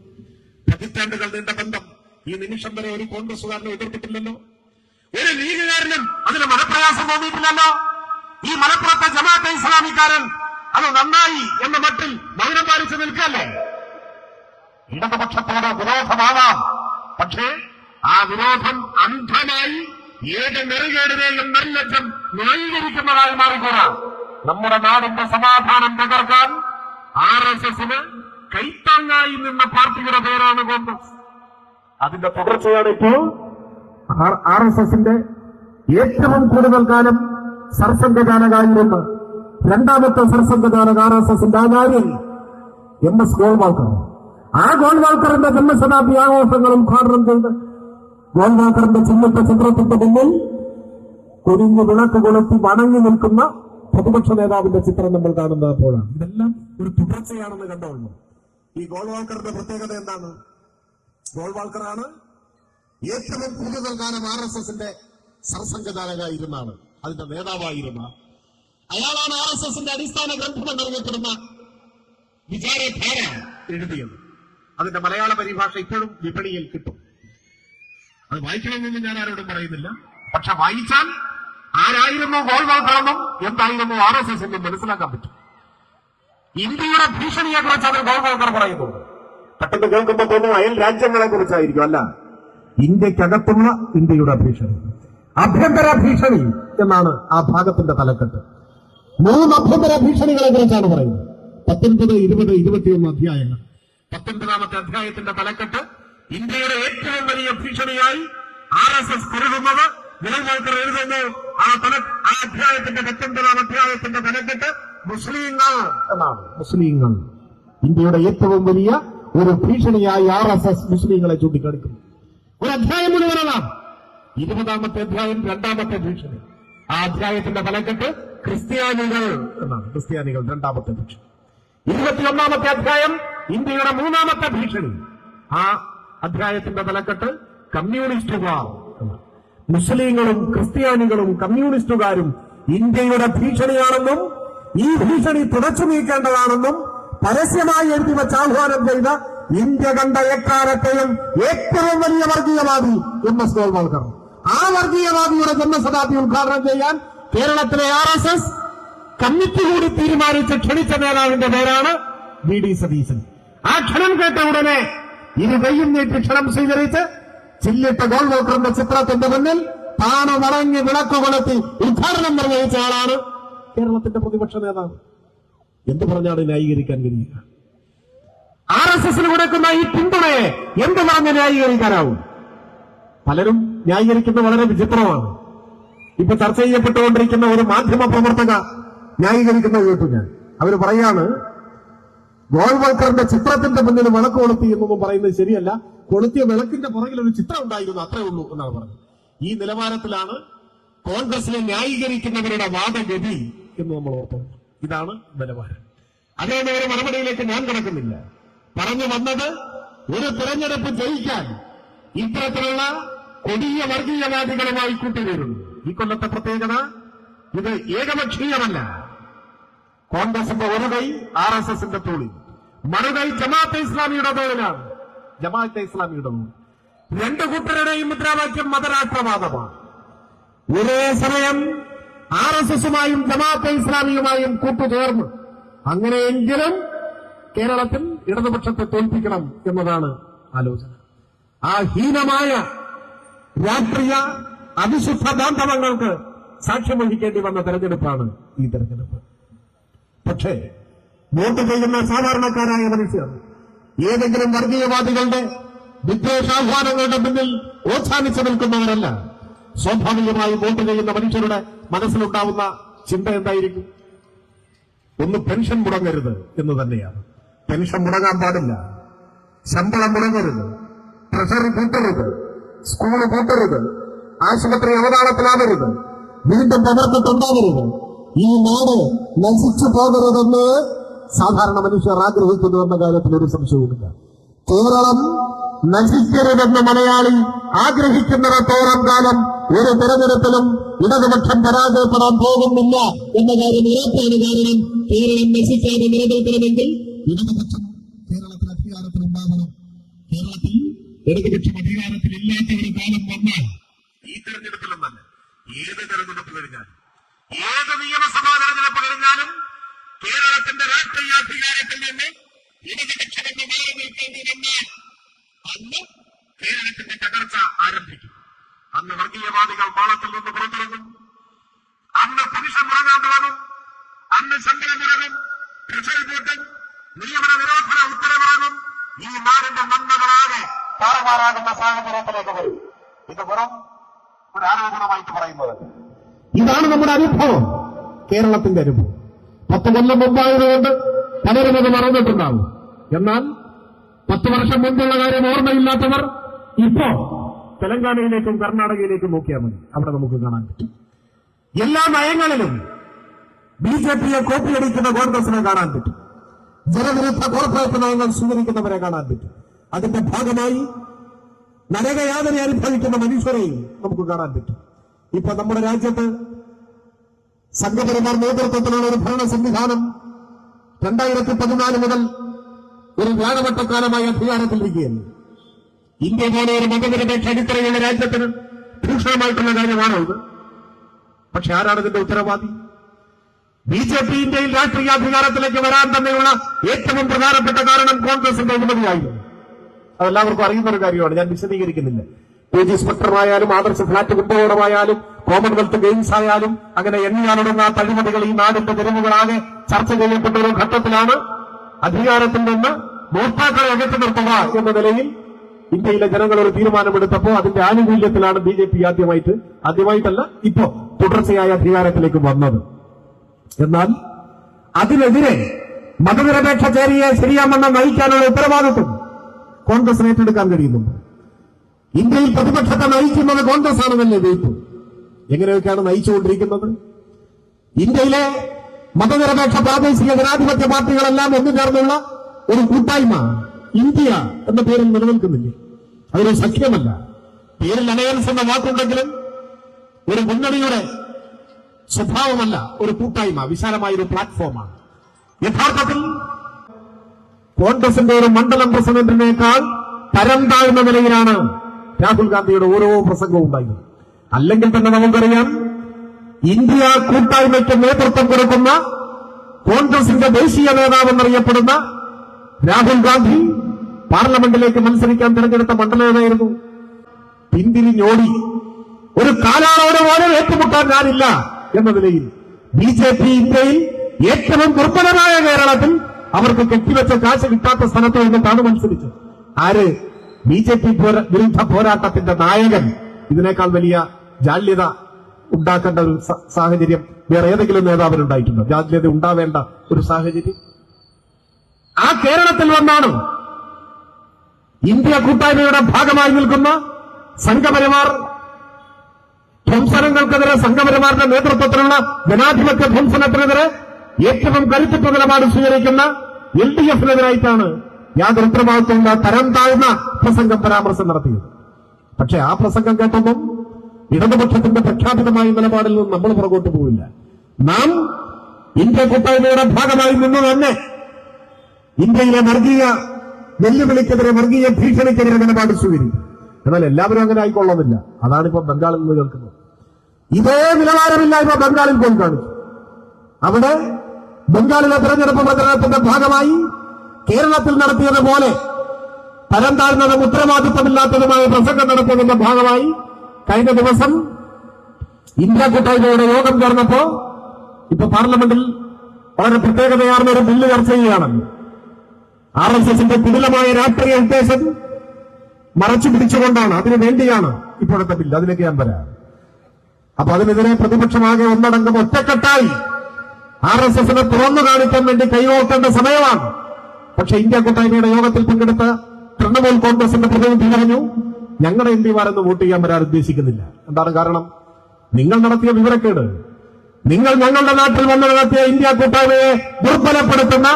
പതിറ്റാണ്ടുകൾ നീണ്ട ബന്ധം. ഈ നിമിഷം വരെ ഒരു കോൺഗ്രസുകാരനെ എതിർത്തിട്ടില്ലല്ലോ, ഒരു ലീഗുകാരനും അതിന് മനപ്രയാസം തോന്നിയിട്ടില്ലല്ലോ. ഈ മലപ്പുറത്തെ ജമാഅത്തെ ഇസ്ലാമിക്കാരൻ അത് നന്നായി എന്ന മട്ടിൽ മൗനം പാലിച്ചു നിൽക്കല്ലേ. ഇടതുപക്ഷത്തോട് വിരോധമാവാം, പക്ഷേ ആ വിരോധം അന്ധമായി ഏത് നെറുകേടിനെയും നിർലജ്ജം ന്യായീകരിക്കുന്നതായി മാറിക്കൂടാ. നമ്മുടെ നാടിന്റെ സമാധാനം തകർക്കാൻ RSSന് കൈത്താങ്ങായി നിന്ന പാർട്ടിയുടെ പേരാണ് കോൺഗ്രസ്. അതിന്റെ തുടർച്ചയാണ് ഇപ്പോൾ RSSന്റെ ഏറ്റവും കൂടുതൽ കാലം സർസംഘചാലകായിരുന്ന രണ്ടാമത്തെ സർസംഘചാലക RSSന്റെ ആചാര്യൻ MS ഗോൾവാൾക്കർ. ആ ഗോൾവാൾക്കറിന്റെ ജന്മശതാബ്ദി ആഘോഷങ്ങൾ ഉദ്ഘാടനം ചെയ്ത് ഗോൾവാൾക്കറിന്റെ ചിഹ്നത്തെ ചിത്രത്തിന്റെ മുന്നിൽ കുരിഞ്ഞു വിളക്ക് കൊളുത്തി വണങ്ങി നിൽക്കുന്ന പ്രതിപക്ഷ നേതാവിന്റെ ചിത്രം നമ്മൾ കാണുന്നത് അപ്പോഴാണ്. ഇതെല്ലാം ഒരു തുടർച്ചയാണെന്ന് കണ്ടോളൂ. ഈ ഗോൾവാൾക്കറിന്റെ പ്രത്യേകത എന്താണ്? ഗോൾവാൾക്കറാണ് ഏറ്റവും കൂടുതൽ കാലം RSSന്റെ സർസംഘചാലകായിരുന്നാണ്, അതിന്റെ നേതാവായിരുന്ന അയാളാണ് RSSന്റെ അടിസ്ഥാന ഗ്രന്ഥം എന്നറിയപ്പെടുന്ന വിചാരധാര എഴുതിയത്. അതിന്റെ മലയാള പരിഭാഷ ഇപ്പോഴും വിപണിയിൽ കിട്ടും. അത് വായിക്കണമെന്നൊന്നും ഞാൻ ആരോടും പറയുന്നില്ല, പക്ഷെ വായിച്ചാൽ ആരായിരുന്നു ഗോൾവാൾക്കറെന്നും എന്തായിരുന്നു RSS എന്നും മനസ്സിലാക്കാൻ പറ്റും. ഇന്ത്യയുടെ ഭീഷണിയെ കുറിച്ച് അവർ ഗോൾവാൾക്കർ പറയുന്നുണ്ട്. പെട്ടെന്ന് കേൾക്കുമ്പോൾ തോന്നുന്നു അയൽ രാജ്യങ്ങളെ കുറിച്ചായിരിക്കും. അല്ല, ഇന്ത്യക്കകത്തുള്ള ഇന്ത്യയുടെ ഭീഷണി, ആഭ്യന്തര ഭീഷണി എന്നാണ് ആ ഭാഗത്തിന്റെ തലക്കെട്ട്. 3 ആഭ്യന്തര ഭീഷണികളെ കുറിച്ചാണ് പറയുന്നത്. 19, 20, 21 അധ്യായങ്ങൾ. 19ാമത്തെ അധ്യായത്തിന്റെ തലക്കെട്ട് ഇന്ത്യയുടെ ഏറ്റവും വലിയ ഭീഷണിയായി RSS കരുതുന്നത് ഗോൾവാൾക്കർ എഴുതുന്നു. ആ അധ്യായത്തിന്റെ 19ാം അധ്യായത്തിന്റെ തലക്കെട്ട് മുസ്ലിങ്ങൾ എന്നാണ്. മുസ്ലിങ്ങൾ ഇന്ത്യയുടെ ഏറ്റവും വലിയ ഒരു ഭീഷണിയായി RSS മുസ്ലിങ്ങളെ ചൂണ്ടിക്കാണിക്കുന്നു. ഒരു അധ്യായം മുഴുവനാണ്. 20ാമത്തെ അധ്യായം 2ാമത്തെ ഭീഷണി. ആ അധ്യായത്തിന്റെ തലക്കെട്ട് ക്രിസ്ത്യാനികൾ എന്നാണ്. ക്രിസ്ത്യാനികൾ 2ാമത്തെ ഭീഷണി. 21ാമത്തെ അധ്യായം ഇന്ത്യയുടെ 3ാമത്തെ ഭീഷണി. ആ അധ്യായത്തിന്റെ തലക്കെട്ട് കമ്മ്യൂണിസ്റ്റുകാർ എന്നാണ്. മുസ്ലിങ്ങളും ക്രിസ്ത്യാനികളും കമ്മ്യൂണിസ്റ്റുകാരും ഇന്ത്യയുടെ ഭീഷണിയാണെന്നും ഈ ഭീഷണി തുടച്ചു നീക്കേണ്ടതാണെന്നും പരസ്യമായി എഴുതി വെച്ച് ആഹ്വാനം ചെയ്ത ഇന്ത്യ കണ്ട എക്കാലത്തെയും ഏറ്റവും വലിയ വർഗീയവാദി MS ഗോൾവാൾക്കർ. ആ വർഗീയവാദിയുടെ ജന്മശതാബ്ദി ഉദ്ഘാടനം ചെയ്യാൻ കേരളത്തിലെ RSS കമ്മിറ്റി കൂടി തീരുമാനിച്ച് ക്ഷണിച്ച നേതാവിന്റെ പേരാണ് VD സതീശൻ. ആ ക്ഷണം കേട്ട ഉടനെ ഇരുകൈയും നീട്ടി ക്ഷണം സ്വീകരിച്ച് ചില്ലിട്ട ഗോൾവാൾക്കറിന്റെ ചിത്രത്തിന്റെ മുന്നിൽ താണു മടങ്ങി വിളക്ക് കൊളുത്തി ഉദ്ഘാടനം നിർവഹിച്ച ആളാണ് കേരളത്തിന്റെ പ്രതിപക്ഷ നേതാവ്. എന്ത് പറഞ്ഞാണ് ന്യായീകരിക്കാൻ കഴിയുക? RSSന് കൊടുക്കുന്ന ഈ പിന്തുണയെ എന്ത് പറഞ്ഞ് ന്യായീകരിക്കാനാവും? പലരും ന്യായീകരിക്കുന്നത് വളരെ വിചിത്രമാണ്. ഇപ്പൊ ചർച്ച ചെയ്യപ്പെട്ടുകൊണ്ടിരിക്കുന്ന ഒരു മാധ്യമ പ്രവർത്തക ന്യായീകരിക്കുന്നത് കേട്ടു ഞാൻ. അവര് പറയാണ്, ഗോൾവാൾക്കറിന്റെ ചിത്രത്തിന്റെ മുന്നിൽ വിളക്ക് കൊളുത്തി എന്നൊന്നും പറയുന്നത് ശരിയല്ല, കൊളുത്തിയ വിളക്കിന്റെ പുറകിൽ ഒരു ചിത്രം ഉണ്ടായിരുന്നു, അത്രേ ഉള്ളൂ എന്നാണ് പറഞ്ഞത്. ഈ നിലവാരത്തിലാണ് കോൺഗ്രസിനെ ന്യായീകരിക്കുന്നവരുടെ വാദഗതി എന്ന് നമ്മൾ ഓർക്കുന്നു. ഇതാണ് നിലവാരം. അതുകൊണ്ട് ഒരു മറുപടിയിലേക്ക് ഞാൻ കിടക്കുന്നില്ല. പറഞ്ഞു വന്നത്, ഒരു തെരഞ്ഞെടുപ്പ് ജയിക്കാൻ ഇത്തരത്തിലുള്ള കൊടിയ വർഗീയവാദികളുമായി കൂട്ടുകയുള്ളൂ. ഈ കൊല്ലത്തെ പ്രത്യേകത, ഇത് ഏകപക്ഷീയമല്ല. കോൺഗ്രസിന്റെ ഒരു കൈ RSSന്റെ തോളിൽ, മറുകൈ ജമാഅത്തെ ഇസ്ലാമിയുടെ തോളിലാണ്. ജമാഅത്തെ ഇസ്ലാമിയുടെ തോളിൽ രണ്ടു കൂട്ടരുടെയും മുദ്രാവാക്യം മതരാഷ്ട്രവാദമാണ്. ഒരേ സമയം RSSുമായും ജമാഅത്തെ ഇസ്ലാമിയുമായും കൂട്ടുചേർന്ന് അങ്ങനെയെങ്കിലും കേരളത്തിൽ ഇടതുപക്ഷത്തെ തോൽപ്പിക്കണം എന്നതാണ് ആലോചന. ആ ഹീനമായ രാഷ്ട്രീയ അവിശുദ്ധ ബാന്ധവങ്ങൾക്ക് സാക്ഷ്യം വഹിക്കേണ്ടി വന്ന തെരഞ്ഞെടുപ്പാണ് ഈ തെരഞ്ഞെടുപ്പ്. പക്ഷേ വോട്ട് ചെയ്യുന്ന സാധാരണക്കാരായ മനുഷ്യർ ഏതെങ്കിലും വർഗീയവാദികളുടെ വിദ്വേഷാഹ്വാനങ്ങളുടെ മുന്നിൽ ഓച്ഛാനിച്ചു നിൽക്കുന്നവരല്ല. സ്വാഭാവികമായി വോട്ട് ചെയ്യുന്ന മനുഷ്യരുടെ മനസ്സിലുണ്ടാവുന്ന ചിന്ത എന്തായിരിക്കും? ഒന്ന്, പെൻഷൻ മുടങ്ങരുത് എന്ന് തന്നെയാണ്. പെൻഷൻ മുടങ്ങാൻ പാടില്ല, ശമ്പളം മുടങ്ങരുത്, ട്രഷറി കൂട്ടരുത്, സ്കൂള് കൂട്ടരുത്, ആശുപത്രി അവതാളത്തിലാവരുത്, വീണ്ടും പ്രവർത്തിട്ടുണ്ടാവരുത്, ഈ നാട് നശിച്ചു പോകരുതെന്ന് സാധാരണ മനുഷ്യർ ആഗ്രഹിക്കുന്നു എന്ന കാര്യത്തിൽ ഒരു സംശയവുമില്ല. കേരളം നശിക്കരുതെന്ന് മലയാളി ആഗ്രഹിക്കുന്നിടത്തോളം കാലം ഒരു തെരഞ്ഞെടുപ്പിലും ഇടതുപക്ഷം പരാജയപ്പെടാൻ പോകുന്നില്ല എന്ന കാര്യം ഉറപ്പാണ്. കാരണം കേരളം നശിക്കാതെ നിലനിൽക്കണമെങ്കിൽ ഇടതുപക്ഷം കേരളത്തിൽ അധികാരത്തിലുണ്ടാകണം. കേരളത്തിൽ ഇടതുപക്ഷം അധികാരത്തിലില്ലാത്ത ഒരു കാലം വന്നാൽ ഈ തെരഞ്ഞെടുപ്പിലും തന്നെ ഏത് തെരഞ്ഞെടുപ്പ് കഴിഞ്ഞാലും ഏത് നിയമസഭാ തെരഞ്ഞെടുപ്പ് കഴിഞ്ഞാലും കേരളത്തിന്റെ രാഷ്ട്രീയാധികാരത്തിൽ നിന്ന് ഇടതുപക്ഷമെന്ന് മാറി നിൽക്കേണ്ടി വന്നാൽ അന്ന് കേരളത്തിന്റെ തകർച്ച ആരംഭിക്കും. അന്ന് വർഗീയവാദികൾ മാളത്തിൽ നിന്ന് പുറത്തിറങ്ങും, അന്ന് പെൻഷൻ മുടങ്ങാൻ തുടങ്ങും, അന്ന് ശമ്പളം മുടങ്ങും, ട്രഷറി കൂട്ടും, നിയമന നിരോധന ഉത്തരവിറങ്ങും. ഈ നാടിന്റെ നന്മകളാകെ താറുമാറാകുന്ന സാഹചര്യത്തിലേക്ക് വരും. ഇത് വെറും ഒരു ആരോപണമായിട്ട് പറയുന്നത്. ഇതാണ് നമ്മുടെ അനുഭവം, കേരളത്തിന്റെ അനുഭവം. 10 കൊല്ലം മുമ്പായതുകൊണ്ട് പലരും അത് മറന്നിട്ടുണ്ടാവും. എന്നാൽ 10 വർഷം മുമ്പുള്ള കാര്യം ഓർമ്മയില്ലാത്തവർ ഇപ്പോ തെലങ്കാനയിലേക്കും കർണാടകയിലേക്കും നോക്കിയാൽ മതി. അവിടെ നമുക്ക് കാണാൻ പറ്റും. എല്ലാ നയങ്ങളിലും BJPയെ കോപ്പിയടിക്കുന്ന കോൺഗ്രസിനെ കാണാൻ പറ്റും. ജനവിരുദ്ധ കോർപ്പറേറ്റ് നയങ്ങൾ സ്വീകരിക്കുന്നവരെ കാണാൻ പറ്റും. അതിന്റെ ഭാഗമായി നരകയാതന അനുഭവിക്കുന്ന മനുഷ്യരെയും നമുക്ക് കാണാൻ പറ്റും. ഇപ്പൊ നമ്മുടെ രാജ്യത്ത് സംഘപരിവാർ നേതൃത്വത്തിലുള്ള ഒരു ഭരണ സംവിധാനം 2014 മുതൽ ഒരു വ്യാഴവട്ടക്കാലമായി അധികാരത്തിലിരിക്കുകയാണ്. ഇന്ത്യ പോലെ ഒരു മതനിരപേക്ഷ അടിത്തറയുള്ള രാജ്യത്തിന് ഭൂഷണമായിട്ടുള്ള കാര്യമാണോ ഇത്? പക്ഷെ ആരാണ് ഇതിന്റെ ഉത്തരവാദി? BJP ഇന്ത്യയിൽ രാഷ്ട്രീയാധികാരത്തിലേക്ക് വരാൻ തന്നെയുള്ള ഏറ്റവും പ്രധാനപ്പെട്ട കാരണം കോൺഗ്രസിന്റെ അഴിമതിയായിരുന്നു. അതെല്ലാവർക്കും അറിയുന്ന ഒരു കാര്യമാണ്, ഞാൻ വിശദീകരിക്കുന്നില്ല. PG സ്പെക്ട്രമായാലും ആദർശ ഫ്ളാറ്റ് കുംഭകോണമായാലും കോമൺവെൽത്ത് ഗെയിംസ് ആയാലും അങ്ങനെ എണ്ണിയാലൊടുങ്ങാത്ത അഴിമതികൾ ഈ നാടിന്റെ തെരുവുകളാകെ ചർച്ച ചെയ്യപ്പെട്ട ഒരു ഘട്ടത്തിലാണ് അധികാരത്തിൽ നിന്ന് മോഷ്ടാക്കളെ അകറ്റി നിർത്തുക എന്ന നിലയിൽ ഇന്ത്യയിലെ ജനങ്ങൾ ഒരു തീരുമാനമെടുത്തപ്പോൾ അതിന്റെ ആനുകൂല്യത്തിലാണ് BJP ആദ്യമായിട്ടല്ല ഇപ്പോ തുടർച്ചയായ അധികാരത്തിലേക്ക് വന്നത്. എന്നാൽ അതിനെതിരെ മതനിരപേക്ഷ ചേരിയെ ശരിയാമെന്ന് നയിക്കാനുള്ള ഉത്തരവാദിത്വം കോൺഗ്രസിന് ഏറ്റെടുക്കാൻ കഴിയുന്നുണ്ട്. ഇന്ത്യയിൽ പ്രതിപക്ഷത്തെ നയിക്കുന്നത് കോൺഗ്രസ് ആണെന്നല്ലേ ജയിച്ചു? എങ്ങനെയൊക്കെയാണ് നയിച്ചുകൊണ്ടിരിക്കുന്നത്? ഇന്ത്യയിലെ മതനിരപേക്ഷ പ്രാദേശിക ജനാധിപത്യ പാർട്ടികളെല്ലാം ഒന്നു ചേർന്നുള്ള ഒരു കൂട്ടായ്മ ഇന്ത്യ എന്ന പേരിൽ നിലനിൽക്കുന്നില്ലേ? അതൊരു സഖ്യമല്ല. പേരിൽ അലയൻസ് എന്ന വാക്കുണ്ടെങ്കിലും ഒരു മുന്നണിയുടെ സ്വഭാവമല്ല, ഒരു കൂട്ടായ്മ, വിശാലമായ ഒരു പ്ലാറ്റ്ഫോമാണ്. യഥാർത്ഥത്തിൽ കോൺഗ്രസിന്റെ ഒരു മണ്ഡലം പ്രസിഡന്റിനേക്കാൾ തരം താഴ്ന്ന നിലയിലാണ് രാഹുൽ ഗാന്ധിയുടെ ഓരോ പ്രസംഗവും ഉണ്ടായത്. അല്ലെങ്കിൽ തന്നെ നമുക്കറിയാം, ഇന്ത്യ കൂട്ടായ്മയ്ക്ക് നേതൃത്വം കൊടുക്കുന്ന കോൺഗ്രസിന്റെ ദേശീയ നേതാവെന്നറിയപ്പെടുന്ന രാഹുൽ ഗാന്ധി പാർലമെന്റിലേക്ക് മത്സരിക്കാൻ തിരഞ്ഞെടുത്ത മണ്ഡലം ഏതായിരുന്നു? പിന്തിരിഞ്ഞോടി. ഒരു കാലാളോട് പോലും ഏറ്റുമുട്ടാൻ ഞാനില്ല എന്ന നിലയിൽ ബിജെപി ഇന്ത്യയിൽ ഏറ്റവും ദുർബലമായ കേരളത്തിൽ അവർക്ക് കെട്ടിവെച്ച കാശ് കിട്ടാത്ത സ്ഥലത്ത് നിന്നിട്ടാണ് മത്സരിച്ചത്. ആര്? ബിജെപി വിരുദ്ധ പോരാട്ടത്തിന്റെ നായകൻ. ഇതിനേക്കാൾ വലിയ ജാള്യത ഉണ്ടാക്കേണ്ട ഒരു സാഹചര്യം വേറെ ഏതെങ്കിലും നേതാവിനുണ്ടായിട്ടുണ്ടോ? ജാള്യത ഉണ്ടാവേണ്ട ഒരു സാഹചര്യം ആ കേരളത്തിൽ വന്നാണ്. ഇന്ത്യ കൂട്ടായ്മയുടെ ഭാഗമായി നിൽക്കുന്ന സംഘപരിവാർ ധ്വംസനങ്ങൾക്കെതിരെ, സംഘപരിവാറിന്റെ നേതൃത്വത്തിലുള്ള ജനാധിപത്യ ധ്വംസനത്തിനെതിരെ ഏറ്റവും കരുത്തുറ്റ നിലപാട് സ്വീകരിക്കുന്ന LDF-നെതിരായിട്ടാണ് യാതൊരു ഉത്തരവാദിത്വമുള്ള തരം താഴ്ന്ന പ്രസംഗം, പരാമർശം നടത്തിയത്. പക്ഷെ ആ പ്രസംഗം കേട്ടൊന്നും ഇടതുപക്ഷത്തിന്റെ പ്രഖ്യാപിതമായ നിലപാടിൽ നിന്നും നമ്മൾ പുറകോട്ട് പോവില്ല. നാം ഇന്ത്യ കൂട്ടായ്മയുടെ ഭാഗമായി നിന്ന് തന്നെ ഇന്ത്യയിലെ വർഗീയ വെല്ലുവിളിക്കെതിരെ, വർഗീയ ഭീഷണിക്കെതിരെ നിലപാട് സ്വീകരിക്കും. എന്നാൽ എല്ലാവരും അങ്ങനെ ആയിക്കൊള്ളുന്നില്ല. അതാണിപ്പോ ബംഗാളിൽ നിന്ന് കേൾക്കുന്നത്. ഇതേ നിലവാരമില്ലായ്മ ബംഗാളിൽ പോയി കാണിച്ചു. അവിടെ ബംഗാളിലെ തെരഞ്ഞെടുപ്പ് പ്രചരണത്തിന്റെ ഭാഗമായി കേരളത്തിൽ നടത്തിയതുപോലെ തരം താഴ്ന്നതും ഉത്തരവാദിത്വമില്ലാത്തതുമായ പ്രസംഗം നടത്തിയതിന്റെ ഭാഗമായി കഴിഞ്ഞ ദിവസം ഇന്ത്യ കൂട്ടായ്മയുടെ യോഗം ചേർന്നപ്പോ ഇപ്പൊ പാർലമെന്റിൽ വളരെ പ്രത്യേകതയാർന്ന ഒരു ബില്ല് ചർച്ച ചെയ്യുകയാണ്. RSSന്റെ കുടിലമായ രാഷ്ട്രീയ ഉദ്ദേശം മറച്ചു പിടിച്ചുകൊണ്ടാണ്, അതിനു വേണ്ടിയാണ് ഇപ്പോഴത്തെ ബില്ല്. അതിലേക്ക് ഞാൻ വരാം. അപ്പൊ അതിനെതിരെ പ്രതിപക്ഷമാകെ ഒന്നടങ്കം ഒറ്റക്കെട്ടായി RSSനെ തുറന്നു കാണിക്കാൻ വേണ്ടി കൈകോർക്കേണ്ട സമയമാണ്. പക്ഷെ ഇന്ത്യ കൂട്ടായ്മയുടെ യോഗത്തിൽ പങ്കെടുത്ത തൃണമൂൽ കോൺഗ്രസിന്റെ പ്രതിനിധി പറഞ്ഞു, ഞങ്ങളുടെ MP-മാരൊന്നും വോട്ട് ചെയ്യാൻ വരാൻ ഉദ്ദേശിക്കുന്നില്ല. എന്താണ് കാരണം? നിങ്ങൾ നടത്തിയ വിവരക്കേട്, നിങ്ങൾ ഞങ്ങളുടെ നാട്ടിൽ വന്ന് നടത്തിയ ഇന്ത്യ കൂട്ടായ്മയെ ദുർബലപ്പെടുത്തുന്ന,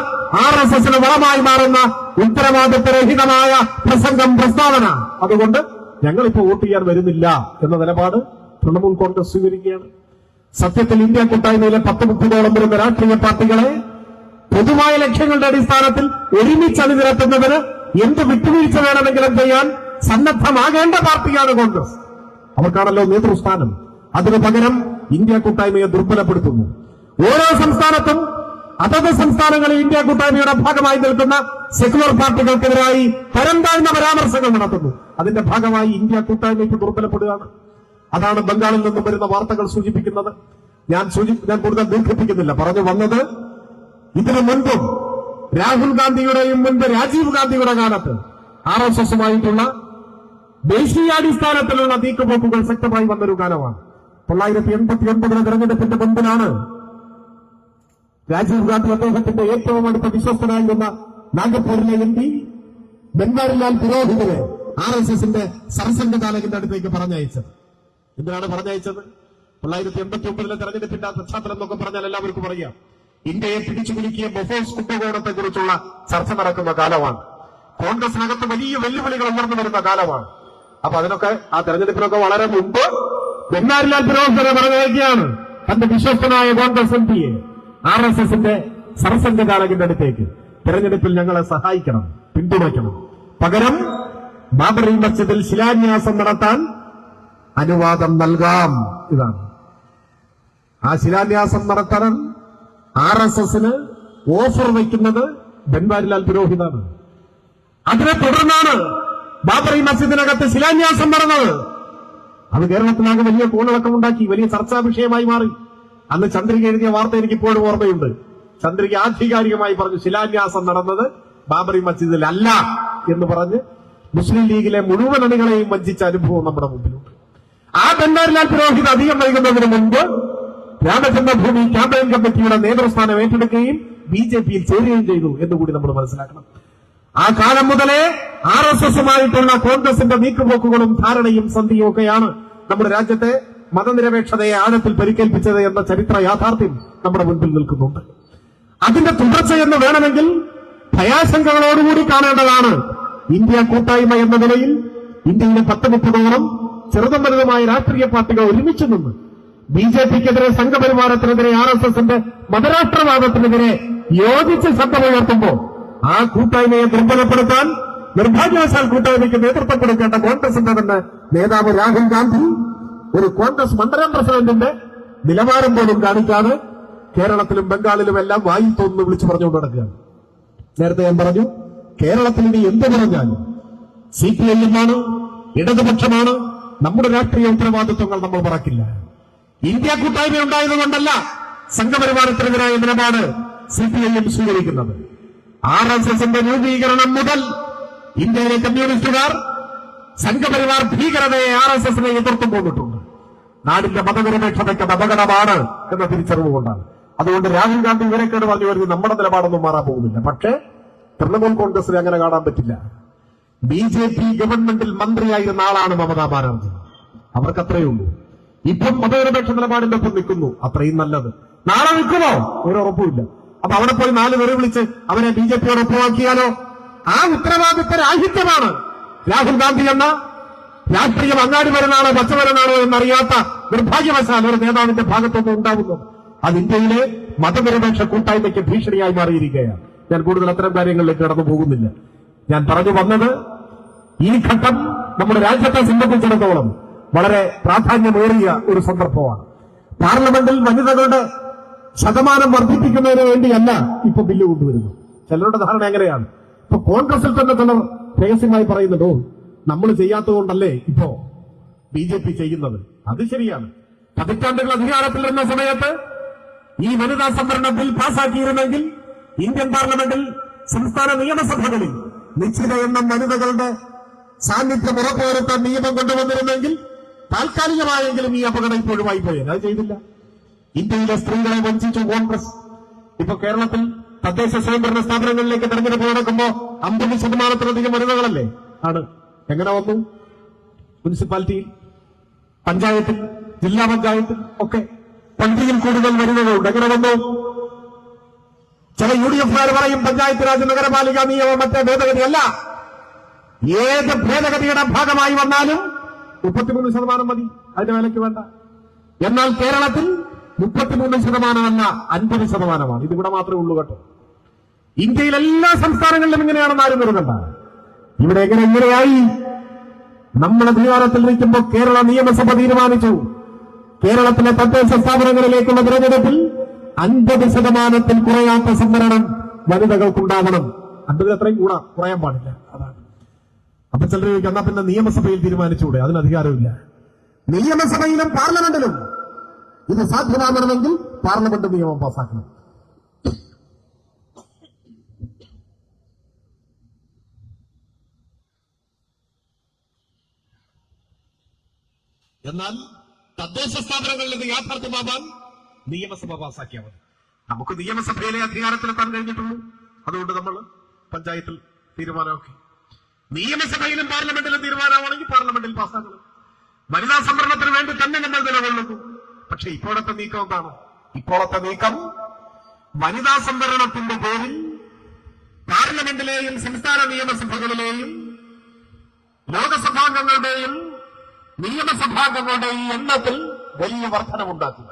RSSന് വളമായി മാറുന്ന ഉത്തരവാദിത്വരഹിതമായ പ്രസംഗം, പ്രസ്താവന. അതുകൊണ്ട് ഞങ്ങളിപ്പോ വോട്ട് ചെയ്യാൻ വരുന്നില്ല എന്ന നിലപാട് തൃണമൂൽ കോൺഗ്രസ് സ്വീകരിക്കുകയാണ്. സത്യത്തിൽ ഇന്ത്യ കൂട്ടായ്മയിലെ 10-30ഓളം വരുന്ന രാഷ്ട്രീയ പാർട്ടികളെ പൊതുവായ ലക്ഷ്യങ്ങളുടെ അടിസ്ഥാനത്തിൽ ഒരുമിച്ച് അണിനിരത്തുന്നതിന് എന്ത് വിട്ടുവീഴ്ച വേണമെങ്കിലും ചെയ്യാൻ സന്നദ്ധമാകേണ്ട പാർട്ടിയാണ് കോൺഗ്രസ്. അവർക്കാണല്ലോ നേതൃസ്ഥാനം. അതിനു പകരം ഇന്ത്യ കൂട്ടായ്മയെ ദുർബലപ്പെടുത്തുന്നു. ഓരോ സംസ്ഥാനത്തും അതത് സംസ്ഥാനങ്ങളിൽ ഇന്ത്യ കൂട്ടായ്മയുടെ ഭാഗമായി നിൽക്കുന്ന സെക്യുലർ പാർട്ടികൾക്കെതിരായി തരം താഴ്ന്ന പരാമർശങ്ങൾ നടത്തുന്നു. അതിന്റെ ഭാഗമായി ഇന്ത്യ കൂട്ടായ്മയ്ക്ക് ദുർബലപ്പെടുകയാണ്. അതാണ് ബംഗാളിൽ നിന്നും വരുന്ന വാർത്തകൾ സൂചിപ്പിക്കുന്നത്. ഞാൻ കൂടുതൽ ദീർഘിപ്പിക്കുന്നില്ല. പറഞ്ഞു വന്നത്, ഇതിനു മുൻപും രാഹുൽ ഗാന്ധിയുടെയും മുൻപ് രാജീവ് ഗാന്ധിയുടെ കാലത്ത് RSSുമായിട്ടുള്ള ദേശീയാടിസ്ഥാനത്തിലുള്ള നീക്കുപോക്കുകൾ ശക്തമായി വന്നൊരു കാലമാണ്. 1989 തെരഞ്ഞെടുപ്പിന്റെ മുൻപിലാണ് രാജീവ് ഗാന്ധി അദ്ദേഹത്തിന്റെ ഏറ്റവും അടുത്ത വിശ്വസ്തനായിരുന്ന നാഗപ്പൂരിലെ MP ബൻവാരിലാൽ പുരോഹിതനെ RSSന്റെ സർസംഘചാലകന്റെ അടുത്തേക്ക് പറഞ്ഞയച്ചത്. എന്തിനാണ് പറഞ്ഞയച്ചത്? 1989 തെരഞ്ഞെടുപ്പിന്റെ പശ്ചാത്തലം എന്നൊക്കെ പറഞ്ഞാൽ എല്ലാവർക്കും അറിയാം. ഇന്ത്യയെ പിടിച്ചുകുലുക്കിയ ബൊഫോഴ്സ് കുംഭകോണത്തെ കുറിച്ചുള്ള ചർച്ച നടക്കുന്ന കാലമാണ്. കോൺഗ്രസിനകത്ത് വലിയ വെല്ലുവിളികൾ ഉയർന്നു വരുന്ന കാലമാണ്. അപ്പൊ അതിനൊക്കെ, ആ തെരഞ്ഞെടുപ്പിനൊക്കെ വളരെ മുമ്പ് ബൻവാരിലാൽ പുരോഹിതനെ പറഞ്ഞയക്കുകയാണ് തന്റെ വിശ്വസ്തനായ കോൺഗ്രസ് MP-യെ RSSന്റെ സർസംഘചാലകന്റെ അടുത്തേക്ക്. തെരഞ്ഞെടുപ്പിൽ ഞങ്ങളെ സഹായിക്കണം, പിന്തുണയ്ക്കണം. പകരം ബാബറി മസ്ജിദിൽ ശിലാന്യാസം നടത്താൻ അനുവാദം നൽകാം. ഇതാണ് ആ ശിലാന്യാസം നടത്താൻ RSSന് ഓഫർ വയ്ക്കുന്നത് ബൻവാരിലാൽ പുരോഹിതാണ്. അതിനെ തുടർന്നാണ് ബാബറി മസ്ജിദിനകത്ത് ശിലാന്യാസം നടന്നത്. അത് കേരളത്തിലാകെ വലിയ കോളിളക്കമുണ്ടാക്കി, വലിയ ചർച്ചാ വിഷയമായി മാറി. അന്ന് ചന്ദ്രിക എഴുതിയ വാർത്ത എനിക്ക് ഇപ്പോഴും ഓർമ്മയുണ്ട്. ചന്ദ്രിക ആധികാരികമായി പറഞ്ഞു, ശിലാന്യാസം നടന്നത് ബാബറി മസ്ജിദിൽ അല്ല എന്ന് പറഞ്ഞ് മുസ്ലിം ലീഗിലെ മുഴുവൻ അണികളെയും വഞ്ചിച്ച അനുഭവം നമ്മുടെ മുമ്പിലുണ്ട്. ആ ബൻവാരിലാൽ പുരോഹിത് അധികം വൈകുന്നതിന് മുൻപ് രാമചന്ദ്രഭൂമി ക്യാമ്പയിൻ കമ്മിറ്റിയുടെ നേതൃസ്ഥാനം ഏറ്റെടുക്കുകയും BJP-യിൽ ചേരുകയും ചെയ്തു എന്നുകൂടി നമ്മൾ മനസ്സിലാക്കണം. ആ കാലം മുതലേ RSSുമായിട്ടുള്ള കോൺഗ്രസിന്റെ നീക്കുപോക്കുകളും ധാരണയും സന്ധിയും ഒക്കെയാണ് നമ്മുടെ രാജ്യത്തെ മതനിരപേക്ഷതയെ ആഴത്തിൽ പരിക്കേൽപ്പിച്ചത് എന്ന ചരിത്ര യാഥാർത്ഥ്യം നമ്മുടെ മുൻപിൽ നിൽക്കുന്നുണ്ട്. അതിന്റെ തുടർച്ചയെന്ന് വേണമെങ്കിൽ ഭയാശങ്കകളോടുകൂടി കാണേണ്ടതാണ്. ഇന്ത്യ കൂട്ടായ്മ എന്ന നിലയിൽ ഇന്ത്യയിലെ 10-30ഓളം ചെറുതും വലുതുമായ രാഷ്ട്രീയ പാർട്ടികൾ ഒരുമിച്ച് നിന്ന് BJP-ക്കെതിരെ, സംഘപരിവാരത്തിനെതിരെ, RSSന്റെ മതരാഷ്ട്രവാദത്തിനെതിരെ യോജിച്ച് ശബ്ദമുയർത്തുമ്പോൾ ആ കൂട്ടായ്മയെ ദുർബലപ്പെടുത്താൻ നിർഭാഗ്യവശാൽ കൂട്ടായ്മയ്ക്ക് നേതൃത്വം കൊടുക്കേണ്ട കോൺഗ്രസിന്റെ തന്നെ നേതാവ് രാഹുൽ ഗാന്ധി ഒരു കോൺഗ്രസ് മണ്ഡലം പ്രസിഡന്റിന്റെ നിലവാരം പോലും കാണിക്കാതെ കേരളത്തിലും ബംഗാളിലും എല്ലാം വായിൽ തോന്നുന്നു വിളിച്ചു പറഞ്ഞുകൊണ്ട് നടക്കുകയാണ്. നേരത്തെ ഞാൻ പറഞ്ഞു, കേരളത്തിൽ ഇനി എന്ത് പറഞ്ഞാലും CPIM ആണ്, ഇടതുപക്ഷമാണ്, നമ്മുടെ രാഷ്ട്രീയ ഉത്തരവാദിത്വങ്ങൾ നമ്മൾ മറക്കില്ല. ഇന്ത്യ കൂട്ടായ്മ ഉണ്ടായതുകൊണ്ടല്ല സംഘപരിവാരത്തിനെതിരായ നിലപാട് CPIM സ്വീകരിക്കുന്നത്. RSSന്റെ രൂപീകരണം മുതൽ ഇന്ത്യയിലെ കമ്മ്യൂണിസ്റ്റുകാർ സംഘപരിവാർ ഭീകരതയെ RSSനെ എതിർത്തും പോന്നിട്ടുണ്ട്. നാടിന്റെ മതനിരപേക്ഷതയ്ക്ക് അപകടമാണ് എന്ന തിരിച്ചറിവ് കൊണ്ടാണ്. അതുകൊണ്ട് രാഹുൽ ഗാന്ധി ഇവരെക്കേട് പറഞ്ഞു വരുന്നത് നമ്മുടെ നിലപാടൊന്നും മാറാൻ പോകുന്നില്ല. പക്ഷേ തൃണമൂൽ കോൺഗ്രസിന് അങ്ങനെ കാണാൻ പറ്റില്ല. BJP ഗവൺമെന്റിൽ മന്ത്രിയായിരുന്ന ആളാണ് മമതാ ബാനർജി. അവർക്കത്രയേ ഉള്ളൂ. ഇപ്പം മതനിരപേക്ഷ നിലപാടിന്റെ ഒപ്പം നിൽക്കുന്നു, അത്രയും നല്ലത്. നാളെ നിൽക്കുമോ ഒരു ഉറപ്പുമില്ല. അപ്പൊ അവിടെ പോയി 4 പേരെ വിളിച്ച് അവരെ BJPയോട് ഒപ്പമാക്കിയാലോ? ആ ഉത്തരവാദിത്ത രാഹിത്യമാണ് രാഹുൽ ഗാന്ധി എന്ന രാഷ്ട്രീയം അങ്ങാടി വരുന്നാണോ പച്ചവരുന്നാണോ എന്നറിയാത്ത നിർഭാഗ്യവശാൽ ഒരു നേതാവിന്റെ ഭാഗത്തൊന്നും ഉണ്ടാവുന്നത്. അത് ഇന്ത്യയിലെ മതനിരപേക്ഷ കൂട്ടായ്മയ്ക്ക് ഭീഷണിയായി മാറിയിരിക്കുകയാണ്. ഞാൻ കൂടുതൽ അത്തരം കാര്യങ്ങളിലേക്ക് കടന്നു പോകുന്നില്ല. ഞാൻ പറഞ്ഞു വന്നത്, ഈ ഘട്ടം നമ്മുടെ രാജ്യത്തെ സംബന്ധിച്ചിടത്തോളം വളരെ പ്രാധാന്യമേറിയ ഒരു സന്ദർഭമാണ്. പാർലമെന്റിൽ വനിതകളുടെ ശതമാനം വർദ്ധിപ്പിക്കുന്നതിന് വേണ്ടിയല്ല ഇപ്പൊ ബില്ല് കൊണ്ടുവരുന്നത്. ചിലരുടെ ധാരണ എങ്ങനെയാണ്? ഇപ്പൊ കോൺഗ്രസിൽ തന്നെ ചിലർ രഹസ്യമായി പറയുന്നുണ്ടോ, നമ്മൾ ചെയ്യാത്തതുകൊണ്ടല്ലേ ഇപ്പോ BJP ചെയ്യുന്നത്. അത് ശരിയാണ്. പതിറ്റാണ്ടുകൾ അധികാരത്തിലിരുന്ന സമയത്ത് ഈ വനിതാ സംവരണ ബിൽ പാസാക്കിയിരുന്നെങ്കിൽ ഇന്ത്യൻ പാർലമെന്റിൽ സംസ്ഥാന നിയമസഭകളിൽ നിശ്ചിത എണ്ണം വനിതകളുടെ സാന്നിധ്യം ഉറപ്പുവരുത്താൻ നിയമം കൊണ്ടുവന്നിരുന്നെങ്കിൽ താൽക്കാലികമായെങ്കിലും ഈ അപകടം ഇപ്പോൾ ഒഴിവായി പോയത്. അത് ചെയ്തില്ല. ഇന്ത്യയിലെ സ്ത്രീകളെ വഞ്ചിച്ചു കോൺഗ്രസ്. ഇപ്പൊ കേരളത്തിൽ തദ്ദേശ സ്വയംഭരണ സ്ഥാപനങ്ങളിലേക്ക് തെരഞ്ഞെടുപ്പ് നടക്കുമ്പോ 50% വനിതകളല്ലേ ആണ്. എങ്ങനെ വന്നു? മുനിസിപ്പാലിറ്റിയിൽ, പഞ്ചായത്തിൽ, ജില്ലാ പഞ്ചായത്തിൽ ഒക്കെ പകുതിയിൽ കൂടുതൽ വനിതകളുണ്ട്. എങ്ങനെ വന്നു? ചില UDFകാർ പറയും പഞ്ചായത്ത് രാജ് നഗരപാലിക നിയമം മറ്റേ ഭേദഗതിയല്ല. ഏത് ഭേദഗതിയുടെ ഭാഗമായി വന്നാലും 33% മതി, അതിന്റെ വിലയ്ക്ക് വേണ്ട. എന്നാൽ കേരളത്തിൽ 33%അല്ല, 50%. ഇതിവിടെ മാത്രമേ ഉള്ളൂ കേട്ടോ. ഇന്ത്യയിൽ എല്ലാ സംസ്ഥാനങ്ങളിലും ഇങ്ങനെയാണെന്ന് ആരും കരുതണ്ട. ഇവിടെ എങ്ങനെയായി? നമ്മൾ അധികാരത്തിൽ നിൽക്കുമ്പോൾ കേരള നിയമസഭ തീരുമാനിച്ചു, കേരളത്തിലെ തദ്ദേശ സ്ഥാപനങ്ങളിലേക്കുള്ള തിരഞ്ഞെടുപ്പിൽ 50% കുറയാത്ത സംവരണം വനിതകൾക്കുണ്ടാവണം. 50 അത്രയും കുറയാൻ പാടില്ല. അതാണ്. അപ്പൊ ചിലർ ചോദിക്കും, എന്നാ പിന്നെ നിയമസഭയിൽ തീരുമാനിച്ചുകൂടെ? അതിന് അധികാരമില്ല. നിയമസഭയിലും പാർലമെന്റിലും ഇത് സാധ്യമാകണമെങ്കിൽ പാർലമെന്റ് നിയമം പാസാക്കണം. എന്നാൽ തദ്ദേശ സ്ഥാപനങ്ങളിൽ ഇത് യാഥാർത്ഥ്യമാവാൻ നിയമസഭ പാസാക്കിയാൽ മതി. നമുക്ക് നിയമസഭയിലെ അധികാരത്തിലെത്താൻ കഴിഞ്ഞിട്ടുള്ളൂ. അതുകൊണ്ട് നമ്മൾ പഞ്ചായത്തിൽ തീരുമാനമാക്കി. നിയമസഭയിലും പാർലമെന്റിലും തീരുമാനമാണെങ്കിൽ പാർലമെന്റിൽ പാസ്സാക്കണം. വനിതാ സംവരണത്തിന് വേണ്ടി തന്നെ നമ്മൾ നിലകൊള്ളുന്നു. പക്ഷെ ഇപ്പോഴത്തെ നീക്കം എന്താണ്? ഇപ്പോഴത്തെ നീക്കം വനിതാ സംവരണത്തിന്റെ പേരിൽ പാർലമെന്റിലെയും സംസ്ഥാന നിയമസഭകളിലെയും ലോകസഭാംഗങ്ങളുടെയും നിയമസഭാംഗങ്ങളുടെയും എണ്ണത്തിൽ വലിയ വർധനമുണ്ടാക്കുക.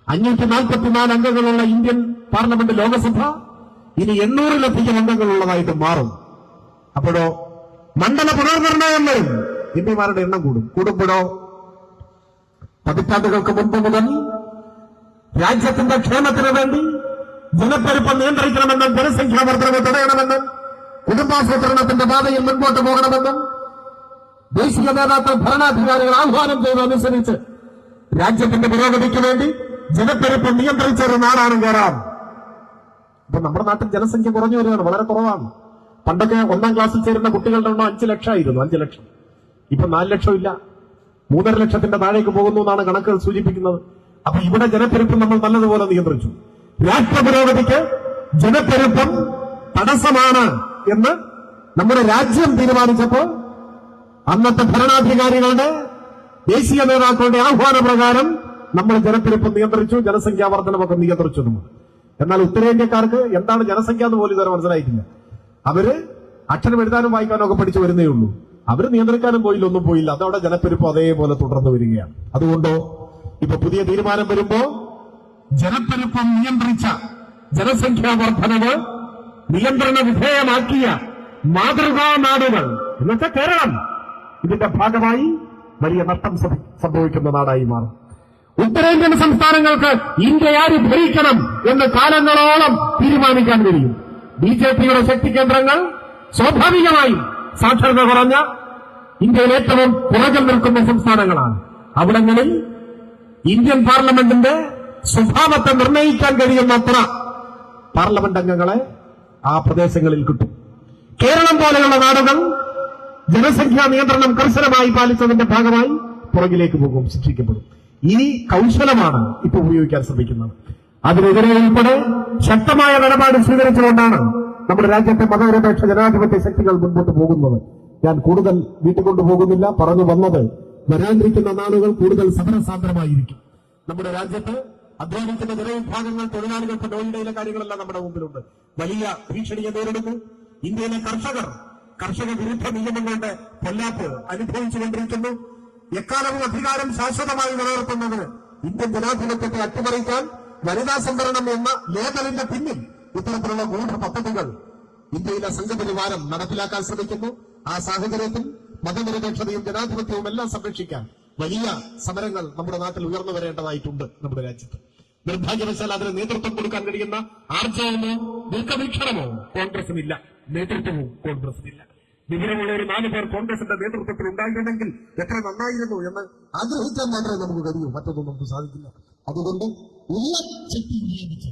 544 അംഗങ്ങളുള്ള ഇന്ത്യൻ പാർലമെന്റ് ലോകസഭ ഇനി 800-ലധികം അംഗങ്ങളുള്ളതായിട്ട് മാറും. അപ്പോഴോ മണ്ഡല പുനർനിർണയം വരും. എംപിമാരുടെ എണ്ണം കൂടുമ്പോഴോ പതിറ്റാണ്ടുകൾക്ക് മുൻപ് മുതൽ രാജ്യത്തിന്റെ ക്ഷേമത്തിന് വേണ്ടി ജനപ്പെരുപ്പം നിയന്ത്രിക്കണമെന്നും ജനസംഖ്യാ വർധനവ് തടയണമെന്നും കുടുംബാസൂത്രണത്തിന്റെ പാതയിൽ മുൻപോട്ട് പോകണമെന്നും ദേശീയ നേതാക്കൾ ഭരണാധികാരികൾ ആഹ്വാനം ചെയ്തതനുസരിച്ച് രാജ്യത്തിന്റെ പുരോഗതിക്ക് വേണ്ടി ജനപ്പെരുപ്പം നിയന്ത്രിച്ച ഒരു നാടാണ് കേരളം. ഇപ്പൊ നമ്മുടെ നാട്ടിൽ ജനസംഖ്യ കുറഞ്ഞു വരികയാണ്, വളരെ കുറവാണ്. പണ്ടൊക്കെ 1ാം ക്ലാസ്സിൽ ചേരുന്ന കുട്ടികളുടെ എണ്ണം 5 ലക്ഷമായിരുന്നു. 5 ലക്ഷം. ഇപ്പൊ 4 ലക്ഷം ഇല്ല, 3.5 ലക്ഷത്തിന്റെ താഴേക്ക് പോകുന്നു എന്നാണ് കണക്കുകൾ സൂചിപ്പിക്കുന്നത്. അപ്പൊ ഇവിടെ ജനപ്പെരുപ്പം നമ്മൾ നല്ലതുപോലെ നിയന്ത്രിച്ചു. രാഷ്ട്ര പുരോഗതിക്ക് ജനപ്പെരുപ്പം തടസ്സമാണ് എന്ന് നമ്മുടെ രാജ്യം തീരുമാനിച്ചപ്പോ അന്നത്തെ ഭരണാധികാരികളുടെ ദേശീയ നേതാക്കളുടെ ആഹ്വാന പ്രകാരം നമ്മൾ ജനപ്പെരുപ്പം നിയന്ത്രിച്ചു, ജനസംഖ്യാ വർധനമൊക്കെ നിയന്ത്രിച്ചു നമ്മൾ. എന്നാൽ ഉത്തരേന്ത്യക്കാർക്ക് എന്താണ് ജനസംഖ്യ എന്ന് പോലും ഇതുവരെ മനസ്സിലായിട്ടില്ല. അവര് അക്ഷരം എഴുതാനും വായിക്കാനും ഒക്കെ പഠിച്ചു വരുന്നേ ഉള്ളൂ. അവര് നിയന്ത്രിക്കാനും പോയില്ല, ഒന്നും പോയില്ല. അതവിടെ ജനപ്പെരുപ്പം അതേപോലെ തുടർന്നു വരികയാണ്. അതുകൊണ്ടോ ഇപ്പൊ പുതിയ തീരുമാനം വരുമ്പോ ജനപ്പെരുപ്പം നിയന്ത്രിച്ച ജനസംഖ്യാ വർധനവ് നിയന്ത്രണ വിധേയമാക്കിയ മാതൃകാ നാടുകൾ എന്നുവെച്ചാൽ കേരളം ഇതിന്റെ ഭാഗമായി വലിയ നഷ്ടം സംഭവിക്കുന്ന നാടായി മാറും. ഉത്തരേന്ത്യൻ സംസ്ഥാനങ്ങൾക്ക് ഇന്ത്യ ആര് ഭരിക്കണം എന്ന് കാലങ്ങളോളം തീരുമാനിക്കാൻ കഴിയും. ബിജെപിയുടെ ശക്തി കേന്ദ്രങ്ങൾ സ്വാഭാവികമായും സാക്ഷരത കുറഞ്ഞ ഇന്ത്യയിൽ ഏറ്റവും പുറകിൽ നിൽക്കുന്ന സംസ്ഥാനങ്ങളാണ്. അവിടങ്ങളിൽ ഇന്ത്യൻ പാർലമെന്റിന്റെ സ്വഭാവത്തെ നിർണ്ണയിക്കാൻ കഴിയുന്നത്ര പാർലമെന്റ് അംഗങ്ങളെ ആ പ്രദേശങ്ങളിൽ കിട്ടും. കേരളം പോലെയുള്ള നാടുകൾ ജനസംഖ്യാ നിയന്ത്രണം കർശനമായി പാലിച്ചതിന്റെ ഭാഗമായി പുറകിലേക്ക് പോകും, ശിക്ഷിക്കപ്പെടും. ഈ കൗശലമാണ് ഇപ്പോൾ ഉപയോഗിക്കാൻ ശ്രമിക്കുന്നത്. അതിനെതിരെ ഉൾപ്പെടെ ശക്തമായ നിലപാട് സ്വീകരിച്ചുകൊണ്ടാണ് നമ്മുടെ രാജ്യത്തെ മതനിരപേക്ഷ ജനാധിപത്യ ശക്തികൾ മുൻപോട്ട് പോകുന്നത്. ഞാൻ കൂടുതൽ വീട്ടിക്കൊണ്ടുപോകുന്നില്ല. പറഞ്ഞു വന്നത്, വരാനിരിക്കുന്ന നാളുകൾ കൂടുതൽ സമരസാന്ദ്രമായിരിക്കും. നമ്മുടെ രാജ്യത്ത് അധ്വാനിക്കുന്ന ജനവിഭാഗങ്ങൾ, തൊഴിലാളികൾക്ക് നോയിഡയിലെ കാര്യങ്ങളെല്ലാം നമ്മുടെ മുമ്പിലുണ്ട്. വലിയ ഭീഷണിയെ നേരിടുന്നു. ഇന്ത്യയിലെ കർഷക വിരുദ്ധ നിയമങ്ങളുടെ പൊല്ലാപ്പ് അനുഭവിച്ചുകൊണ്ടിരിക്കുന്നു. എക്കാലവും അധികാരം ശാശ്വതമായി നിലനിർത്തുന്നതിന് ഇന്ത്യൻ ജനാധിപത്യത്തെ അട്ടിമറിക്കാൻ വനിതാ സംവരണം എന്ന ലേബലിന്റെ പിന്നിൽ ഇത്തരത്തിലുള്ള ഗൂഢ പദ്ധതികൾ ഇന്ത്യയിലെ സംഘപരിവാരം നടപ്പിലാക്കാൻ ശ്രമിക്കുന്നു. ആ സാഹചര്യത്തിൽ മതനിരപേക്ഷതയും ജനാധിപത്യവും എല്ലാം സംരക്ഷിക്കാൻ വലിയ സമരങ്ങൾ നമ്മുടെ നാട്ടിൽ ഉയർന്നു വരേണ്ടതായിട്ടുണ്ട്. നമ്മുടെ രാജ്യത്ത് നിർഭാഗ്യവശാൽ അതിന് നേതൃത്വം കൊടുക്കാൻ കഴിയുന്ന ആർജവമോ ദീർഘവീക്ഷണമോ കോൺഗ്രസിനില്ല, നേതൃത്വവും കോൺഗ്രസിനില്ല. വിവരമുള്ള ഒരു 4 പേർ കോൺഗ്രസിന്റെ നേതൃത്വത്തിൽ ഉണ്ടായിരുന്നെങ്കിൽ എത്ര നന്നായിരുന്നു എന്ന് ആഗ്രഹിക്കാൻ മാത്രമേ നമുക്ക് കഴിയൂ. മറ്റൊന്നും നമുക്ക് സാധിക്കില്ല. അതുകൊണ്ട് ഉള്ള ശക്തി ഉപയോഗിച്ച്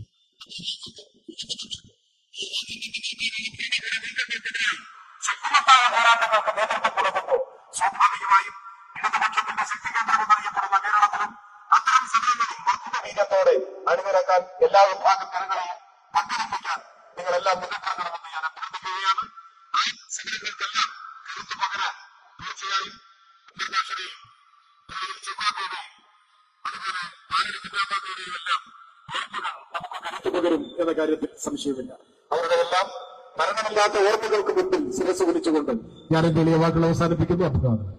ശക്തിമത്തായ പോരാട്ടങ്ങൾക്ക് നേതൃത്വം കൊടുക്കുമ്പോൾ സ്വാഭാവികമായും ഇടതുപക്ഷത്തിന്റെ ശക്തി കേന്ദ്രമെന്നറിയപ്പെടുന്ന കേരളത്തിലും അത്തരം സമരങ്ങളിൽ വർദ്ധിത വീര്യത്തോടെ അണിനിരക്കാൻ എല്ലാ വിഭാഗം ജനങ്ങളെയും പങ്കെടുപ്പിക്കാൻ നിങ്ങളെല്ലാം മുന്നിട്ടിറങ്ങണമെന്ന് ഞാൻ അഭ്യർത്ഥിക്കുകയാണ്. ആ സമരങ്ങൾക്കെല്ലാം കരുത്തു പകരാൻ തീർച്ചയായും അന്തർഭാഷയുടെയും ചെറുപാട്ടയുടെയും അതുപോലെ പാലടിക്കുന്നുടെയും എല്ലാം ഓർമ്മകൾ നമുക്ക് കരുത്തു പകരും എന്ന കാര്യത്തിൽ സംശയമില്ല. അവരുടെ എല്ലാം മരണമില്ലാത്ത ഓർമ്മകൾക്ക് മുമ്പിൽ ശിരസ് കുനിച്ചുകൊണ്ട് ഞാൻ എന്റെ എളിയ വാക്കുകൾ അവസാനിപ്പിക്കുന്നു. അഭിവാദനം.